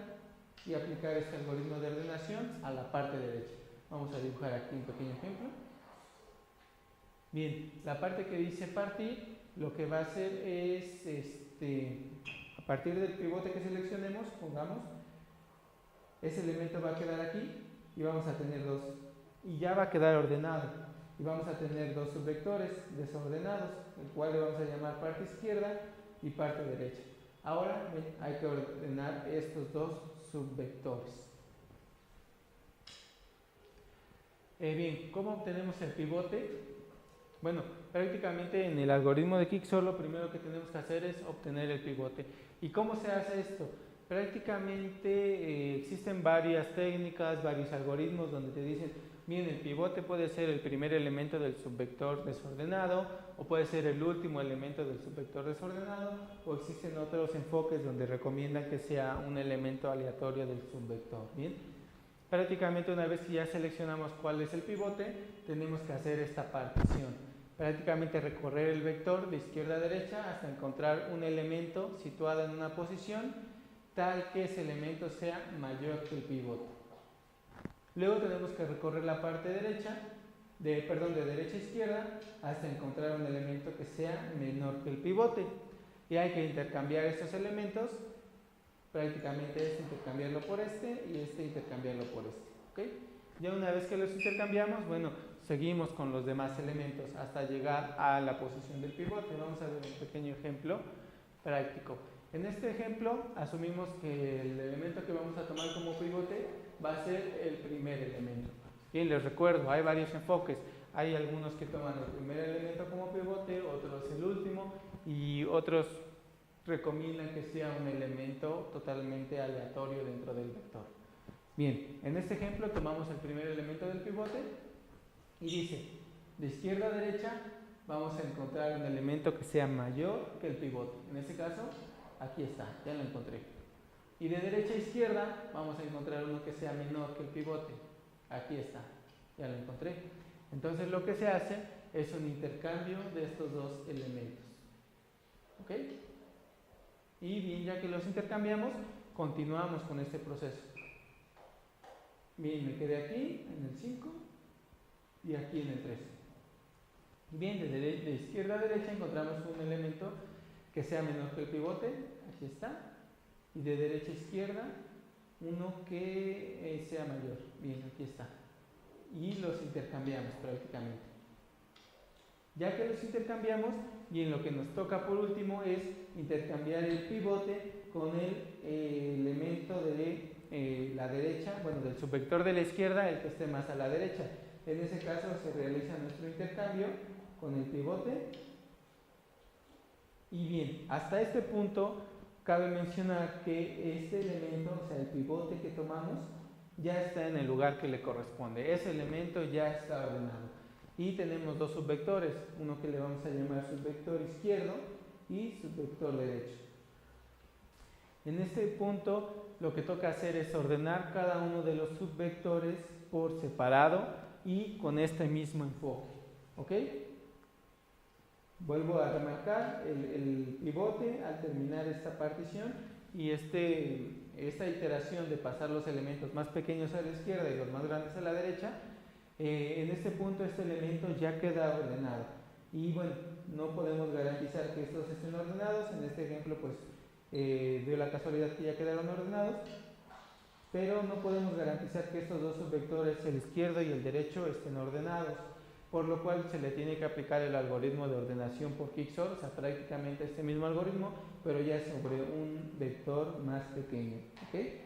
y aplicar este algoritmo de ordenación a la parte derecha. Vamos a dibujar aquí un pequeño ejemplo. Bien, la parte que dice partir, lo que va a hacer es, a partir del pivote que seleccionemos, pongamos, ese elemento va a quedar aquí y vamos a tener dos, y ya va a quedar ordenado, y vamos a tener dos subvectores desordenados, el cual le vamos a llamar parte izquierda y parte derecha. Ahora hay que ordenar estos dos subvectores. Bien, ¿cómo obtenemos el pivote? Bueno, prácticamente en el algoritmo de Quicksort lo primero que tenemos que hacer es obtener el pivote. ¿Y cómo se hace esto? Prácticamente existen varias técnicas, varios algoritmos donde te dicen, bien, el pivote puede ser el primer elemento del subvector desordenado o puede ser el último elemento del subvector desordenado, o existen otros enfoques donde recomiendan que sea un elemento aleatorio del subvector. Bien, prácticamente una vez que ya seleccionamos cuál es el pivote, tenemos que hacer esta partición. Prácticamente recorrer el vector de izquierda a derecha hasta encontrar un elemento situado en una posición tal que ese elemento sea mayor que el pivote. Luego tenemos que recorrer la parte derecha, de derecha a izquierda, hasta encontrar un elemento que sea menor que el pivote. Y hay que intercambiar estos elementos, prácticamente este intercambiarlo por este y este intercambiarlo por este. ¿Okay? Ya una vez que los intercambiamos, bueno, seguimos con los demás elementos hasta llegar a la posición del pivote. Vamos a ver un pequeño ejemplo práctico. En este ejemplo asumimos que el elemento que vamos a tomar como pivote va a ser el primer elemento. Bien, les recuerdo, hay varios enfoques. Hay algunos que toman el primer elemento como pivote, otros el último y otros recomiendan que sea un elemento totalmente aleatorio dentro del vector. Bien, en este ejemplo tomamos el primer elemento del pivote y dice, de izquierda a derecha vamos a encontrar un elemento que sea mayor que el pivote. En este caso, aquí está, ya lo encontré. Y de derecha a izquierda vamos a encontrar uno que sea menor que el pivote. Aquí está, ya lo encontré. Entonces lo que se hace es un intercambio de estos dos elementos. ¿Ok? Y bien, ya que los intercambiamos, continuamos con este proceso. Bien, me quedé aquí en el 5 y aquí en el 3. Bien, de izquierda a derecha encontramos un elemento que sea menor que el pivote, aquí está, y de derecha a izquierda uno que sea mayor, bien, aquí está, y los intercambiamos prácticamente. Ya que los intercambiamos, bien, lo que nos toca por último es intercambiar el pivote con el elemento de la derecha, bueno, del subvector de la izquierda, el que esté más a la derecha. En ese caso se realiza nuestro intercambio con el pivote. Y bien, hasta este punto cabe mencionar que este elemento, o sea, el pivote que tomamos, ya está en el lugar que le corresponde. Ese elemento ya está ordenado. Y tenemos dos subvectores, uno que le vamos a llamar subvector izquierdo y subvector derecho. En este punto lo que toca hacer es ordenar cada uno de los subvectores por separado y con este mismo enfoque. ¿Ok? Vuelvo a remarcar el pivote al terminar esta partición y esta iteración de pasar los elementos más pequeños a la izquierda y los más grandes a la derecha. En este punto este elemento ya queda ordenado y bueno, no podemos garantizar que estos estén ordenados. En este ejemplo pues dio la casualidad que ya quedaron ordenados, pero no podemos garantizar que estos dos subvectores, el izquierdo y el derecho, estén ordenados, por lo cual se le tiene que aplicar el algoritmo de ordenación por Quicksort, o sea, prácticamente este mismo algoritmo, pero ya sobre un vector más pequeño. ¿Okay?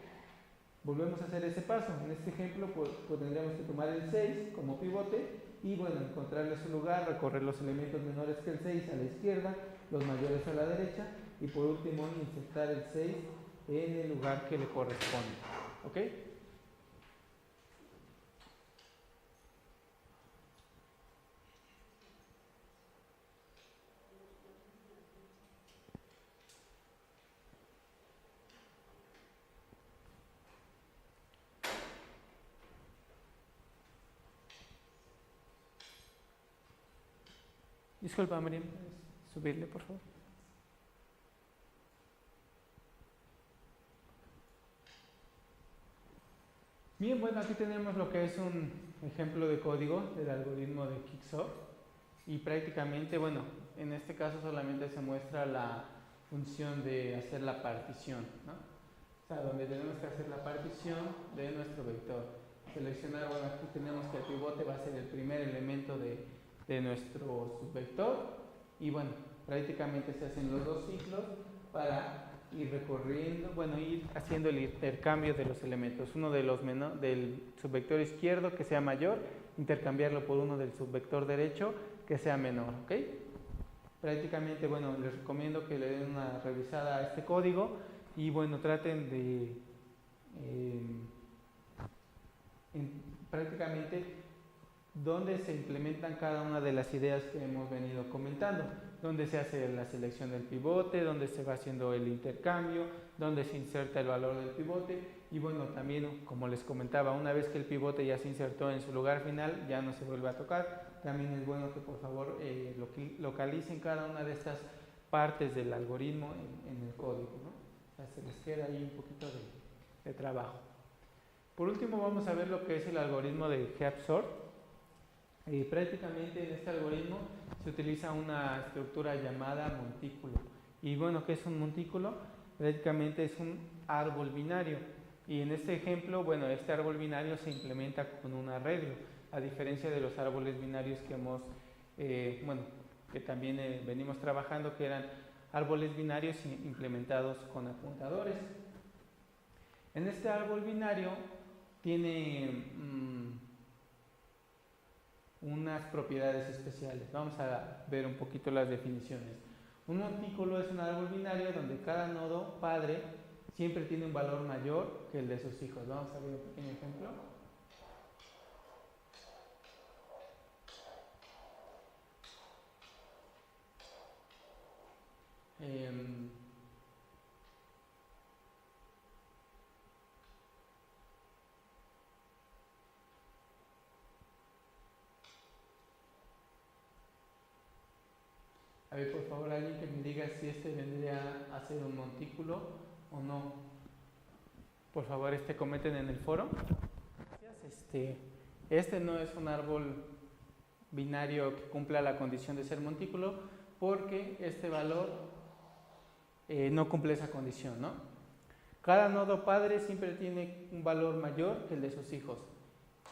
Volvemos a hacer ese paso. En este ejemplo pues tendríamos que tomar el 6 como pivote y bueno, encontrarle su lugar, recorrer los elementos menores que el 6 a la izquierda, los mayores a la derecha y por último insertar el 6 en el lugar que le corresponde. ¿Ok? Disculpa, María, subirle por favor. Bien, bueno, aquí tenemos lo que es un ejemplo de código del algoritmo de Quicksort y prácticamente, bueno, en este caso solamente se muestra la función de hacer la partición, ¿no? O sea, donde tenemos que hacer la partición de nuestro vector. Seleccionar, bueno, aquí tenemos que el pivote va a ser el primer elemento de nuestro subvector y bueno, prácticamente se hacen los dos ciclos para ir recorriendo, bueno, ir haciendo el intercambio de los elementos, uno de los del subvector izquierdo que sea mayor, intercambiarlo por uno del subvector derecho que sea menor, ¿ok? Prácticamente, bueno, les recomiendo que le den una revisada a este código y bueno, traten de prácticamente donde se implementan cada una de las ideas que hemos venido comentando, donde se hace la selección del pivote, donde se va haciendo el intercambio, donde se inserta el valor del pivote y bueno, también como les comentaba, una vez que el pivote ya se insertó en su lugar final, ya no se vuelve a tocar. También es bueno que por favor localicen cada una de estas partes del algoritmo en el código, ¿no? O sea, se les queda ahí un poquito de trabajo. Por último vamos a ver lo que es el algoritmo de Heap-Sort. Prácticamente en este algoritmo se utiliza una estructura llamada montículo. Y bueno, ¿qué es un montículo? Prácticamente es un árbol binario. Y en este ejemplo, bueno, este árbol binario se implementa con un arreglo, a diferencia de los árboles binarios que hemos, que también venimos trabajando, que eran árboles binarios implementados con apuntadores. En este árbol binario tiene unas propiedades especiales. Vamos a ver un poquito las definiciones. Un montículo es un árbol binario donde cada nodo padre siempre tiene un valor mayor que el de sus hijos. Vamos a ver un pequeño ejemplo. A ver, por favor, alguien que me diga si este vendría a ser un montículo o no. Por favor, comenten en el foro. Este no es un árbol binario que cumpla la condición de ser montículo, porque este valor no cumple esa condición, ¿no? Cada nodo padre siempre tiene un valor mayor que el de sus hijos.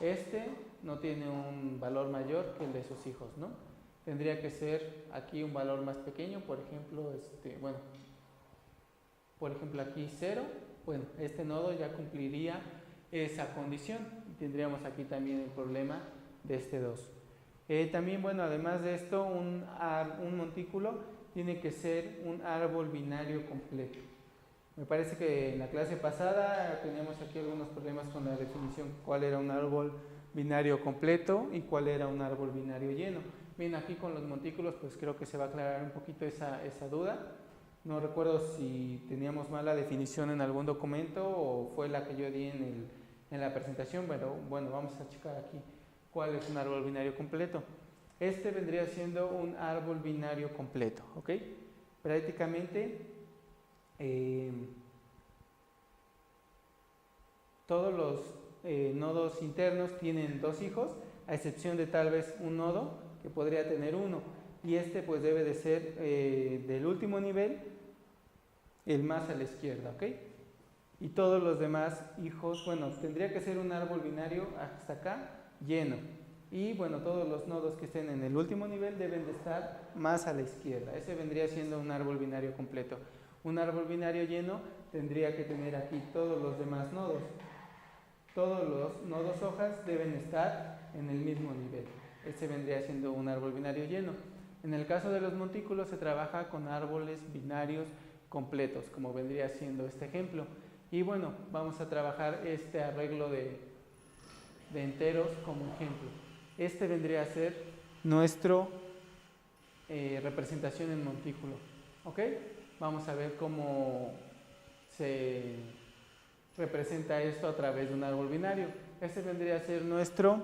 Este no tiene un valor mayor que el de sus hijos, ¿no? Tendría que ser aquí un valor más pequeño, por ejemplo, por ejemplo aquí 0. Bueno, este nodo ya cumpliría esa condición. Tendríamos aquí también el problema de este 2. También, bueno, además de esto, un montículo tiene que ser un árbol binario completo. Me parece que en la clase pasada teníamos aquí algunos problemas con la definición, cuál era un árbol binario completo y cuál era un árbol binario lleno. Bien, aquí con los montículos pues creo que se va a aclarar un poquito esa duda. No recuerdo si teníamos mal la definición en algún documento o fue la que yo di en la presentación, pero bueno, vamos a checar aquí cuál es un árbol binario completo. Este vendría siendo un árbol binario completo, ¿ok? Prácticamente todos los nodos internos tienen 2 hijos, a excepción de tal vez un nodo que podría tener 1, y pues debe de ser del último nivel el más a la izquierda, ¿ok? Y todos los demás hijos, bueno, tendría que ser un árbol binario hasta acá lleno, y bueno, todos los nodos que estén en el último nivel deben de estar más a la izquierda. Ese vendría siendo un árbol binario completo. Un árbol binario lleno tendría que tener aquí todos los demás nodos. Todos los nodos hojas deben estar en el mismo nivel. Este vendría siendo un árbol binario lleno. En el caso de los montículos se trabaja con árboles binarios completos, como vendría siendo este ejemplo. Y bueno, vamos a trabajar este arreglo de enteros como ejemplo. Este vendría a ser nuestro representación en montículo. ¿Ok? Vamos a ver cómo se representa esto a través de un árbol binario. Este vendría a ser nuestro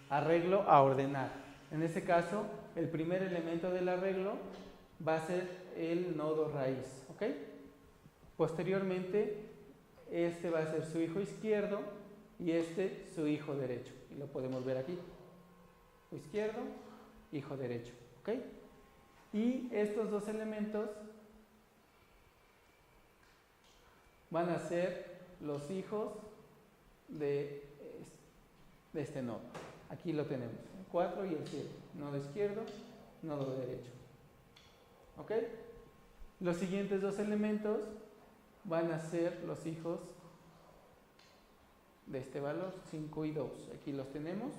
arreglo a ordenar. En este caso, el primer elemento del arreglo va a ser el nodo raíz, ¿ok? Posteriormente, este va a ser su hijo izquierdo y su hijo derecho. Y lo podemos ver aquí. Hijo izquierdo, hijo derecho, ¿ok? Y estos dos elementos van a ser los hijos de este nodo. Aquí lo tenemos, el 4 y el 7. Nodo izquierdo, nodo derecho. ¿Ok? Los siguientes dos elementos van a ser los hijos de este valor, 5 y 2. Aquí los tenemos.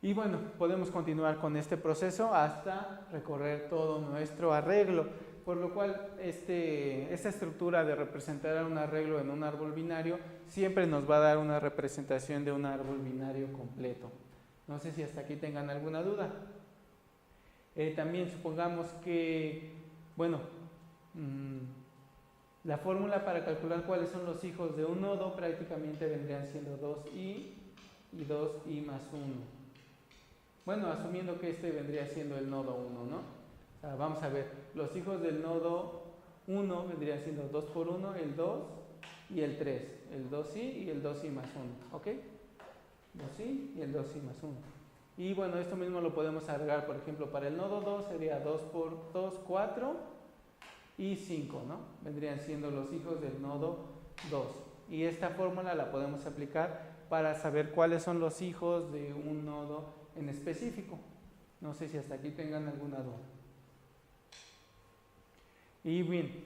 Y bueno, podemos continuar con este proceso hasta recorrer todo nuestro arreglo, por lo cual esta estructura de representar un arreglo en un árbol binario siempre nos va a dar una representación de un árbol binario completo. No sé si hasta aquí tengan alguna duda. También supongamos que, bueno, la fórmula para calcular cuáles son los hijos de un nodo prácticamente vendrían siendo 2i y 2i más 1. Bueno, asumiendo que vendría siendo el nodo 1, ¿no? O sea, vamos a ver, los hijos del nodo 1 vendría siendo 2 por 1, el 2 y el 3. El 2i y el 2i más 1. ¿Ok? 2i y el 2i más 1. Y bueno, esto mismo lo podemos agregar, por ejemplo, para el nodo 2 sería 2 por 2, 4 y 5, ¿no? Vendrían siendo los hijos del nodo 2. Y esta fórmula la podemos aplicar para saber cuáles son los hijos de un nodo en específico. No sé si hasta aquí tengan alguna duda. Y bien,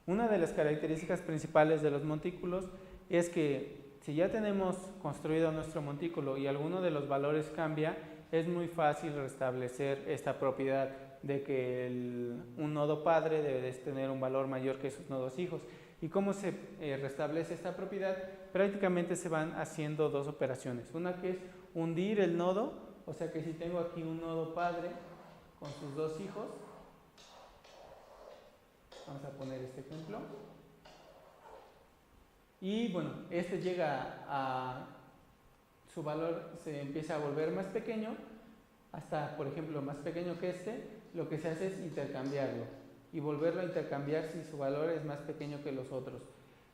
una de las características principales de los montículos es que si ya tenemos construido nuestro montículo y alguno de los valores cambia, es muy fácil restablecer esta propiedad de que un nodo padre debe de tener un valor mayor que sus nodos hijos. ¿Y cómo se restablece esta propiedad? Prácticamente se van haciendo dos operaciones. Una que es hundir el nodo, o sea que si tengo aquí un nodo padre con sus dos hijos, vamos a poner este ejemplo, y bueno, este llega a su valor, se empieza a volver más pequeño, hasta por ejemplo más pequeño que este. Lo que se hace es intercambiarlo y volverlo a intercambiar si su valor es más pequeño que los otros.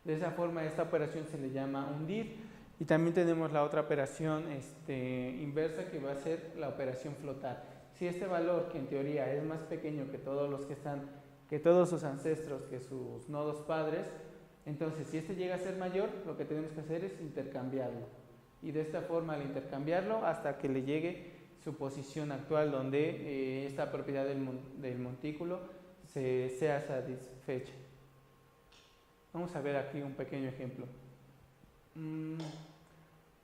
De esa forma esta operación se le llama hundir. Y también tenemos la otra operación inversa, que va a ser la operación flotar. Si este valor, que en teoría es más pequeño que todos los que están, que todos sus ancestros, que sus nodos padres, entonces si este llega a ser mayor, lo que tenemos que hacer es intercambiarlo. Y de esta forma, al intercambiarlo, hasta que le llegue su posición actual, donde esta propiedad del montículo sea satisfecha. Vamos a ver aquí un pequeño ejemplo.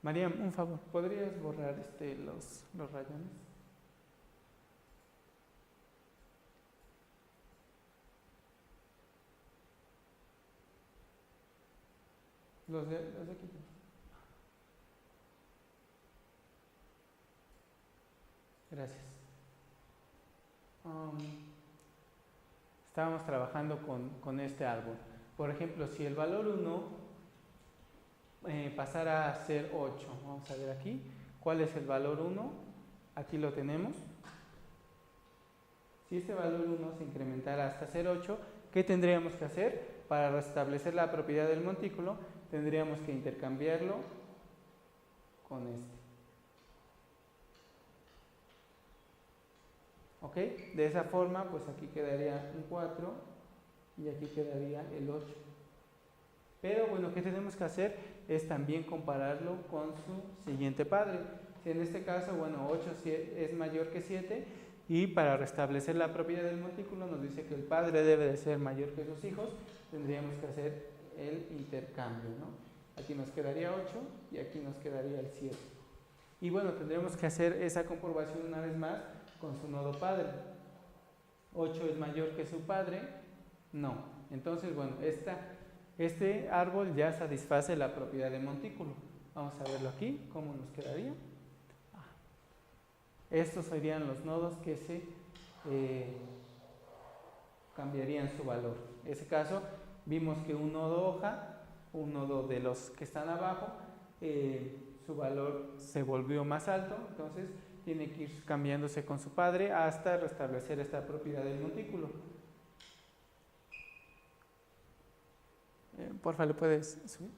María, un favor, ¿podrías borrar los rayones? Los de aquí. Gracias. Estábamos trabajando con este árbol. Por ejemplo, si el valor 1 pasara a ser 8, vamos a ver aquí, ¿cuál es el valor 1? Aquí lo tenemos. Si este valor 1 se incrementara hasta ser 8, ¿qué tendríamos que hacer? Para restablecer la propiedad del montículo, tendríamos que intercambiarlo con este. ¿Ok? De esa forma, pues aquí quedaría un 4 y aquí quedaría el 8. Pero bueno, ¿qué tenemos que hacer? Es también compararlo con su siguiente padre. Si en este caso, bueno, 8 es mayor que 7, y para restablecer la propiedad del montículo nos dice que el padre debe de ser mayor que sus hijos, tendríamos que hacer el intercambio, ¿no? Aquí nos quedaría 8 y aquí nos quedaría el 7. Y bueno, tendremos que hacer esa comprobación una vez más con su nodo padre. 8 es mayor que su padre, no. Entonces, bueno, este árbol ya satisface la propiedad de montículo. Vamos a verlo aquí, cómo nos quedaría. Estos serían los nodos que se cambiarían su valor. En ese caso, vimos que un nodo hoja, un nodo de los que están abajo, su valor se volvió más alto, entonces tiene que ir cambiándose con su padre hasta restablecer esta propiedad del montículo. Porfa, ¿le puedes subir?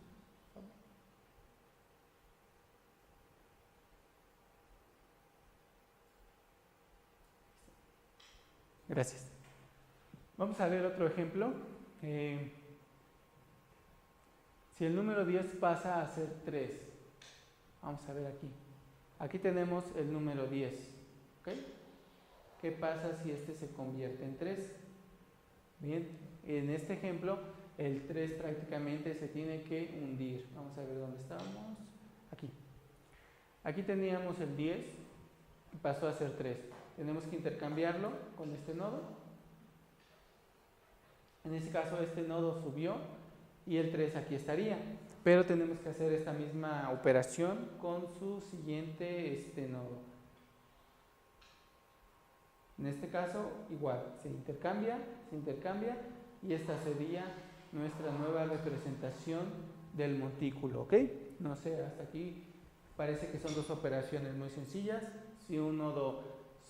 Gracias. Vamos a ver otro ejemplo. Si el número 10 pasa a ser 3, vamos a ver aquí. Aquí tenemos el número 10. ¿Okay? ¿Qué pasa si este se convierte en 3? Bien, en este ejemplo, el 3 prácticamente se tiene que hundir. Vamos a ver dónde estábamos. Aquí. Aquí teníamos el 10 y pasó a ser 3. Tenemos que intercambiarlo con este nodo. En este caso, este nodo subió y el 3 aquí estaría. Pero tenemos que hacer esta misma operación con su siguiente nodo. En este caso, igual, se intercambia y esta sería nuestra nueva representación del montículo, ¿ok? No sé, hasta aquí parece que son dos operaciones muy sencillas. Si un nodo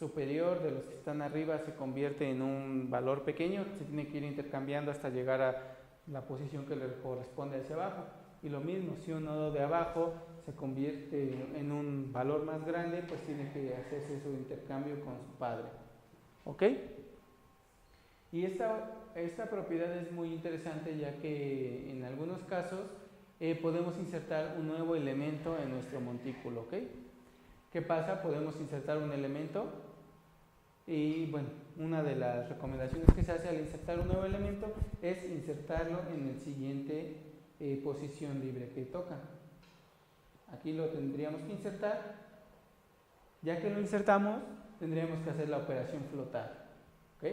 superior de los que están arriba se convierte en un valor pequeño, se tiene que ir intercambiando hasta llegar a la posición que le corresponde hacia abajo. Y lo mismo, si un nodo de abajo se convierte en un valor más grande, pues tiene que hacerse su intercambio con su padre. ¿Ok? Y esta propiedad es muy interesante, ya que en algunos casos podemos insertar un nuevo elemento en nuestro montículo. ¿Ok? ¿Qué pasa? Podemos insertar un elemento y bueno, una de las recomendaciones que se hace al insertar un nuevo elemento es insertarlo en el siguiente posición libre que toca. Aquí lo tendríamos que insertar. Ya que lo insertamos, tendríamos que hacer la operación flotar. ¿Ok?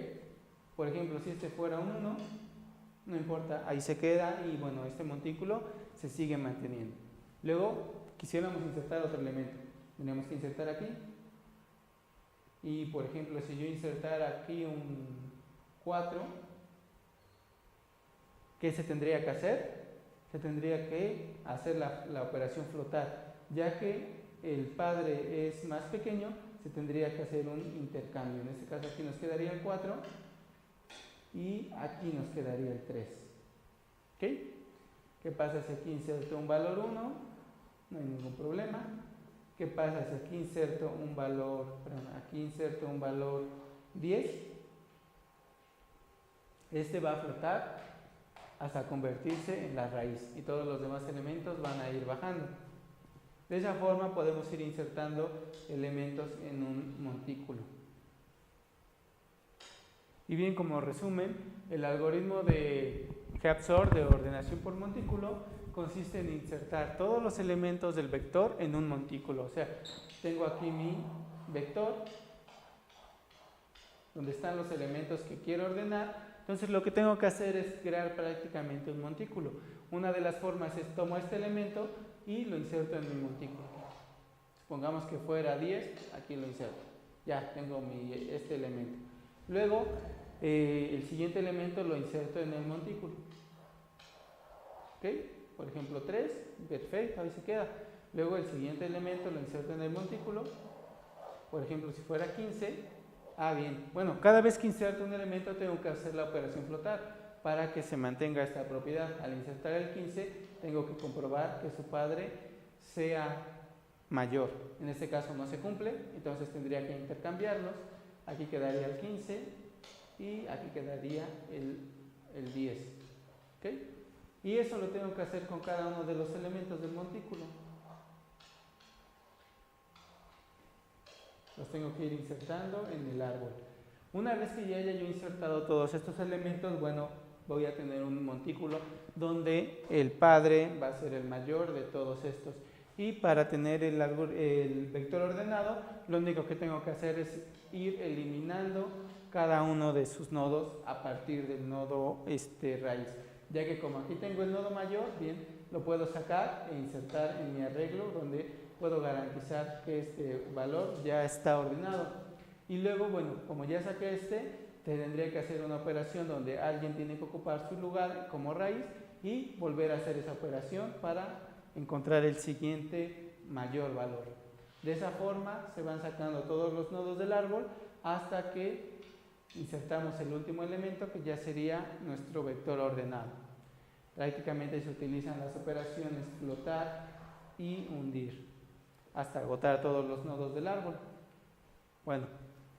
Por ejemplo, si este fuera un 1, no importa, ahí se queda y bueno, este montículo se sigue manteniendo. Luego quisiéramos insertar otro elemento. Tenemos que insertar aquí. Y por ejemplo, si yo insertara aquí un 4, ¿qué se tendría que hacer? Se tendría que hacer la operación flotar. Ya que el padre es más pequeño, se tendría que hacer un intercambio. En este caso aquí nos quedaría el 4 y aquí nos quedaría el 3. ¿Ok? ¿Qué pasa si aquí inserto un valor 1? No hay ningún problema. ¿Qué pasa si aquí inserto un valor, aquí inserto un valor 10? Este va a flotar hasta convertirse en la raíz y todos los demás elementos van a ir bajando. De esa forma podemos ir insertando elementos en un montículo. Y bien, como resumen, el algoritmo de Haapshorn de ordenación por montículo consiste en insertar todos los elementos del vector en un montículo. O sea, tengo aquí mi vector, donde están los elementos que quiero ordenar. Entonces lo que tengo que hacer es crear prácticamente un montículo. Una de las formas es tomo este elemento y lo inserto en mi montículo. Supongamos que fuera 10, aquí lo inserto. Ya tengo este elemento. Luego, el siguiente elemento lo inserto en el montículo. ¿Ok? Por ejemplo, 3, perfecto, ahí se queda. Luego el siguiente elemento lo inserto en el montículo. Por ejemplo, si fuera 15, bien. Bueno, cada vez que inserto un elemento tengo que hacer la operación flotar para que se mantenga esta propiedad. Al insertar el 15, tengo que comprobar que su padre sea mayor. En este caso no se cumple, entonces tendría que intercambiarlos. Aquí quedaría el 15 y aquí quedaría el 10. ¿Ok? Y eso lo tengo que hacer con cada uno de los elementos del montículo. Los tengo que ir insertando en el árbol. Una vez que ya haya yo insertado todos estos elementos, bueno, voy a tener un montículo donde el padre va a ser el mayor de todos estos. Y para tener el vector ordenado, lo único que tengo que hacer es ir eliminando cada uno de sus nodos a partir del nodo raíz. Ya que como aquí tengo el nodo mayor, bien, lo puedo sacar e insertar en mi arreglo donde puedo garantizar que este valor ya está ordenado. Y luego, bueno, como ya saqué tendría que hacer una operación donde alguien tiene que ocupar su lugar como raíz y volver a hacer esa operación para encontrar el siguiente mayor valor. De esa forma se van sacando todos los nodos del árbol hasta que insertamos el último elemento, que ya sería nuestro vector ordenado. Prácticamente se utilizan las operaciones flotar y hundir hasta agotar todos los nodos del árbol. Bueno,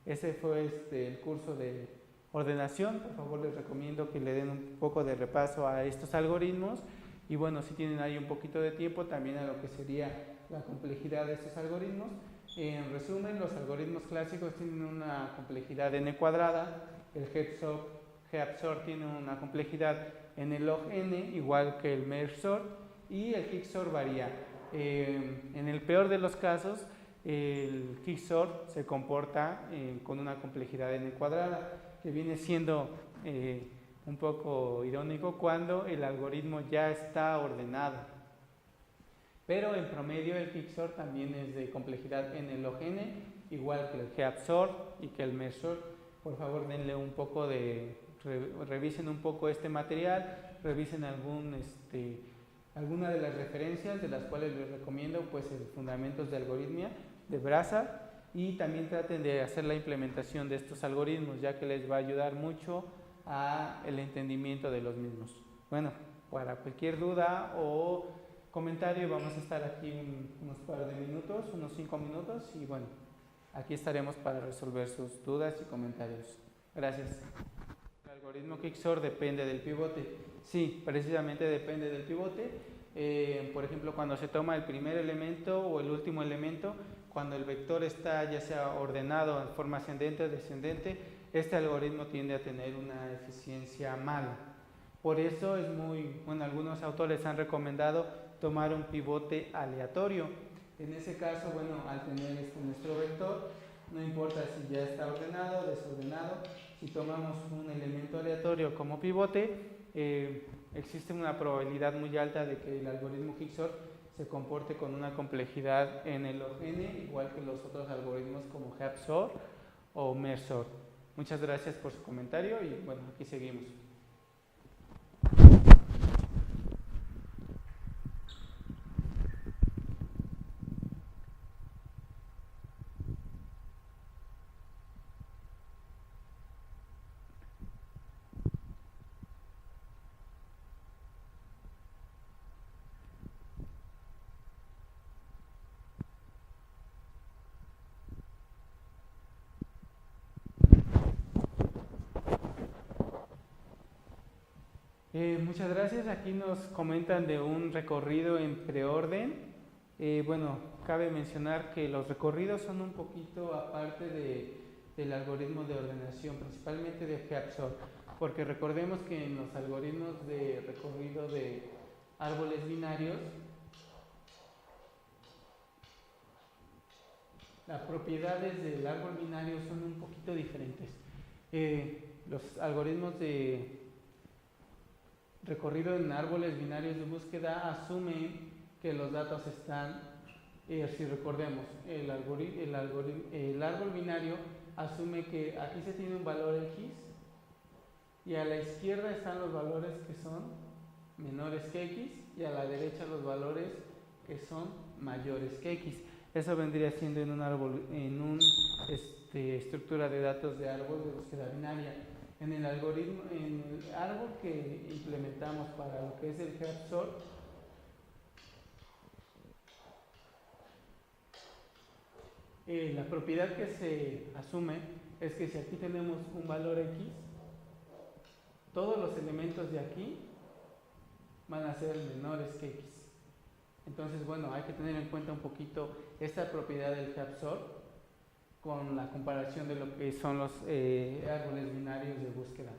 ese fue el curso de ordenación. Por favor, les recomiendo que le den un poco de repaso a estos algoritmos y bueno, si tienen ahí un poquito de tiempo, también a lo que sería la complejidad de estos algoritmos. En resumen, los algoritmos clásicos tienen una complejidad n cuadrada, el Haapshorn tiene una complejidad n log n, igual que el merge-sort, y el quicksort varía. En el peor de los casos, el quicksort se comporta con una complejidad n cuadrada, que viene siendo un poco irónico cuando el algoritmo ya está ordenado. Pero en promedio el quicksort también es de complejidad n log n, igual que el Haapshorn y que el merge-sort. Por favor, denle un poco revisen un poco este material, revisen alguna de las referencias, de las cuales les recomiendo pues el Fundamentos de Algoritmia de Brassard, y también traten de hacer la implementación de estos algoritmos, ya que les va a ayudar mucho a el entendimiento de los mismos. Bueno, para cualquier duda o comentario vamos a estar aquí unos par de minutos, unos 5 minutos, y bueno, aquí estaremos para resolver sus dudas y comentarios. Gracias. El algoritmo Quicksort depende del pivote. Sí, precisamente depende del pivote. Por ejemplo, cuando se toma el primer elemento o el último elemento, cuando el vector está ya sea ordenado en forma ascendente o descendente, este algoritmo tiende a tener una eficiencia mala. Por eso es algunos autores han recomendado tomar un pivote aleatorio. En ese caso, bueno, al tener nuestro vector, no importa si ya está ordenado o desordenado, si tomamos un elemento aleatorio como pivote, existe una probabilidad muy alta de que el algoritmo Quicksort se comporte con una complejidad n log n, igual que los otros algoritmos como HAPSORT o MERSORT. Muchas gracias por su comentario y bueno, aquí seguimos. Muchas gracias. Aquí nos comentan de un recorrido en preorden. Bueno, cabe mencionar que los recorridos son un poquito aparte del algoritmo de ordenación, principalmente de HAPSORT, porque recordemos que en los algoritmos de recorrido de árboles binarios, las propiedades del árbol binario son un poquito diferentes. Los algoritmos de recorrido en árboles binarios de búsqueda asumen que los datos están, si recordemos, el árbol binario asume que aquí se tiene un valor X y a la izquierda están los valores que son menores que X y a la derecha los valores que son mayores que X. Eso vendría siendo en un árbol, en una estructura de datos de árbol de búsqueda binaria. En el algoritmo, en el árbol que implementamos para lo que es el HAPSORT, la propiedad que se asume es que si aquí tenemos un valor X, todos los elementos de aquí van a ser menores que X. Entonces, bueno, hay que tener en cuenta un poquito esta propiedad del HAPSORT con la comparación de lo que son los árboles binarios de búsqueda.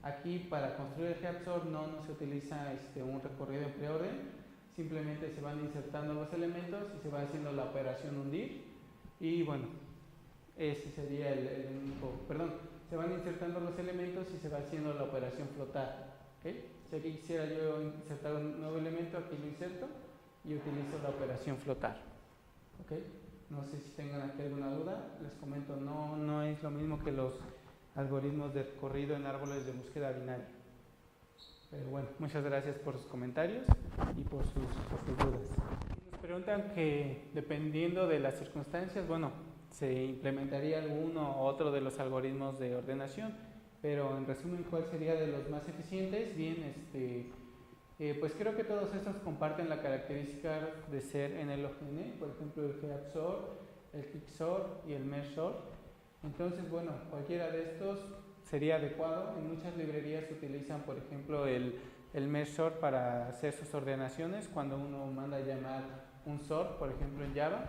Aquí para construir el HAPSORT no se utiliza un recorrido en preorden, simplemente se van insertando los elementos y se va haciendo la operación hundir y bueno, ese sería el único, perdón, se van insertando los elementos y se va haciendo la operación flotar. ¿Okay? Si aquí quisiera yo insertar un nuevo elemento, aquí lo inserto y utilizo la operación flotar. ¿Okay? No sé si tengan aquí alguna duda, les comento, no es lo mismo que los algoritmos de recorrido en árboles de búsqueda binaria. Pero bueno, muchas gracias por sus comentarios y por sus dudas. Nos preguntan que dependiendo de las circunstancias, bueno, se implementaría alguno u otro de los algoritmos de ordenación, pero en resumen, ¿cuál sería de los más eficientes? Bien, pues creo que todos estos comparten la característica de ser n log n, por ejemplo el HAPSORT, el Quicksort y el MERSORT. Entonces, bueno, cualquiera de estos sería adecuado. En muchas librerías se utilizan, por ejemplo, el MERSORT para hacer sus ordenaciones. Cuando uno manda a llamar un sort, por ejemplo en Java,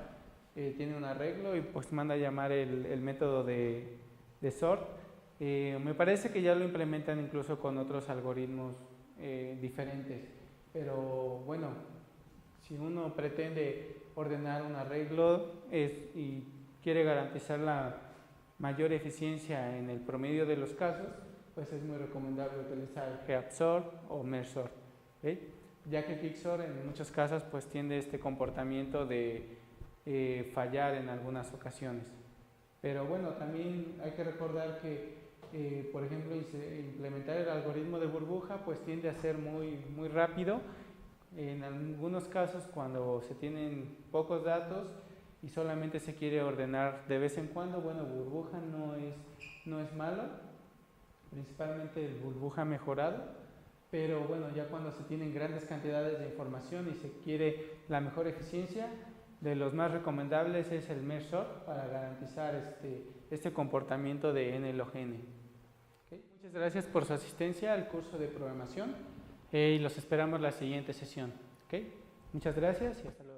tiene un arreglo y pues manda a llamar el método de sort. Me parece que ya lo implementan incluso con otros algoritmos diferentes, pero bueno, si uno pretende ordenar un arreglo y quiere garantizar la mayor eficiencia en el promedio de los casos, pues es muy recomendable utilizar HAPSORT o MERSORT, ¿okay? Ya que Quicksort en muchos casos pues tiene este comportamiento de fallar en algunas ocasiones, pero bueno, también hay que recordar que por ejemplo, implementar el algoritmo de burbuja pues tiende a ser muy rápido. En algunos casos, cuando se tienen pocos datos, y solamente se quiere ordenar de vez en cuando, bueno, burbuja no es malo, principalmente el burbuja mejorado, pero bueno, ya cuando se tienen grandes cantidades de información y se quiere la mejor eficiencia, de los más recomendables es el Merge Sort para garantizar este comportamiento de n log n. ¿Okay? Muchas gracias por su asistencia al curso de programación y los esperamos la siguiente sesión. ¿Okay? Muchas gracias y hasta luego.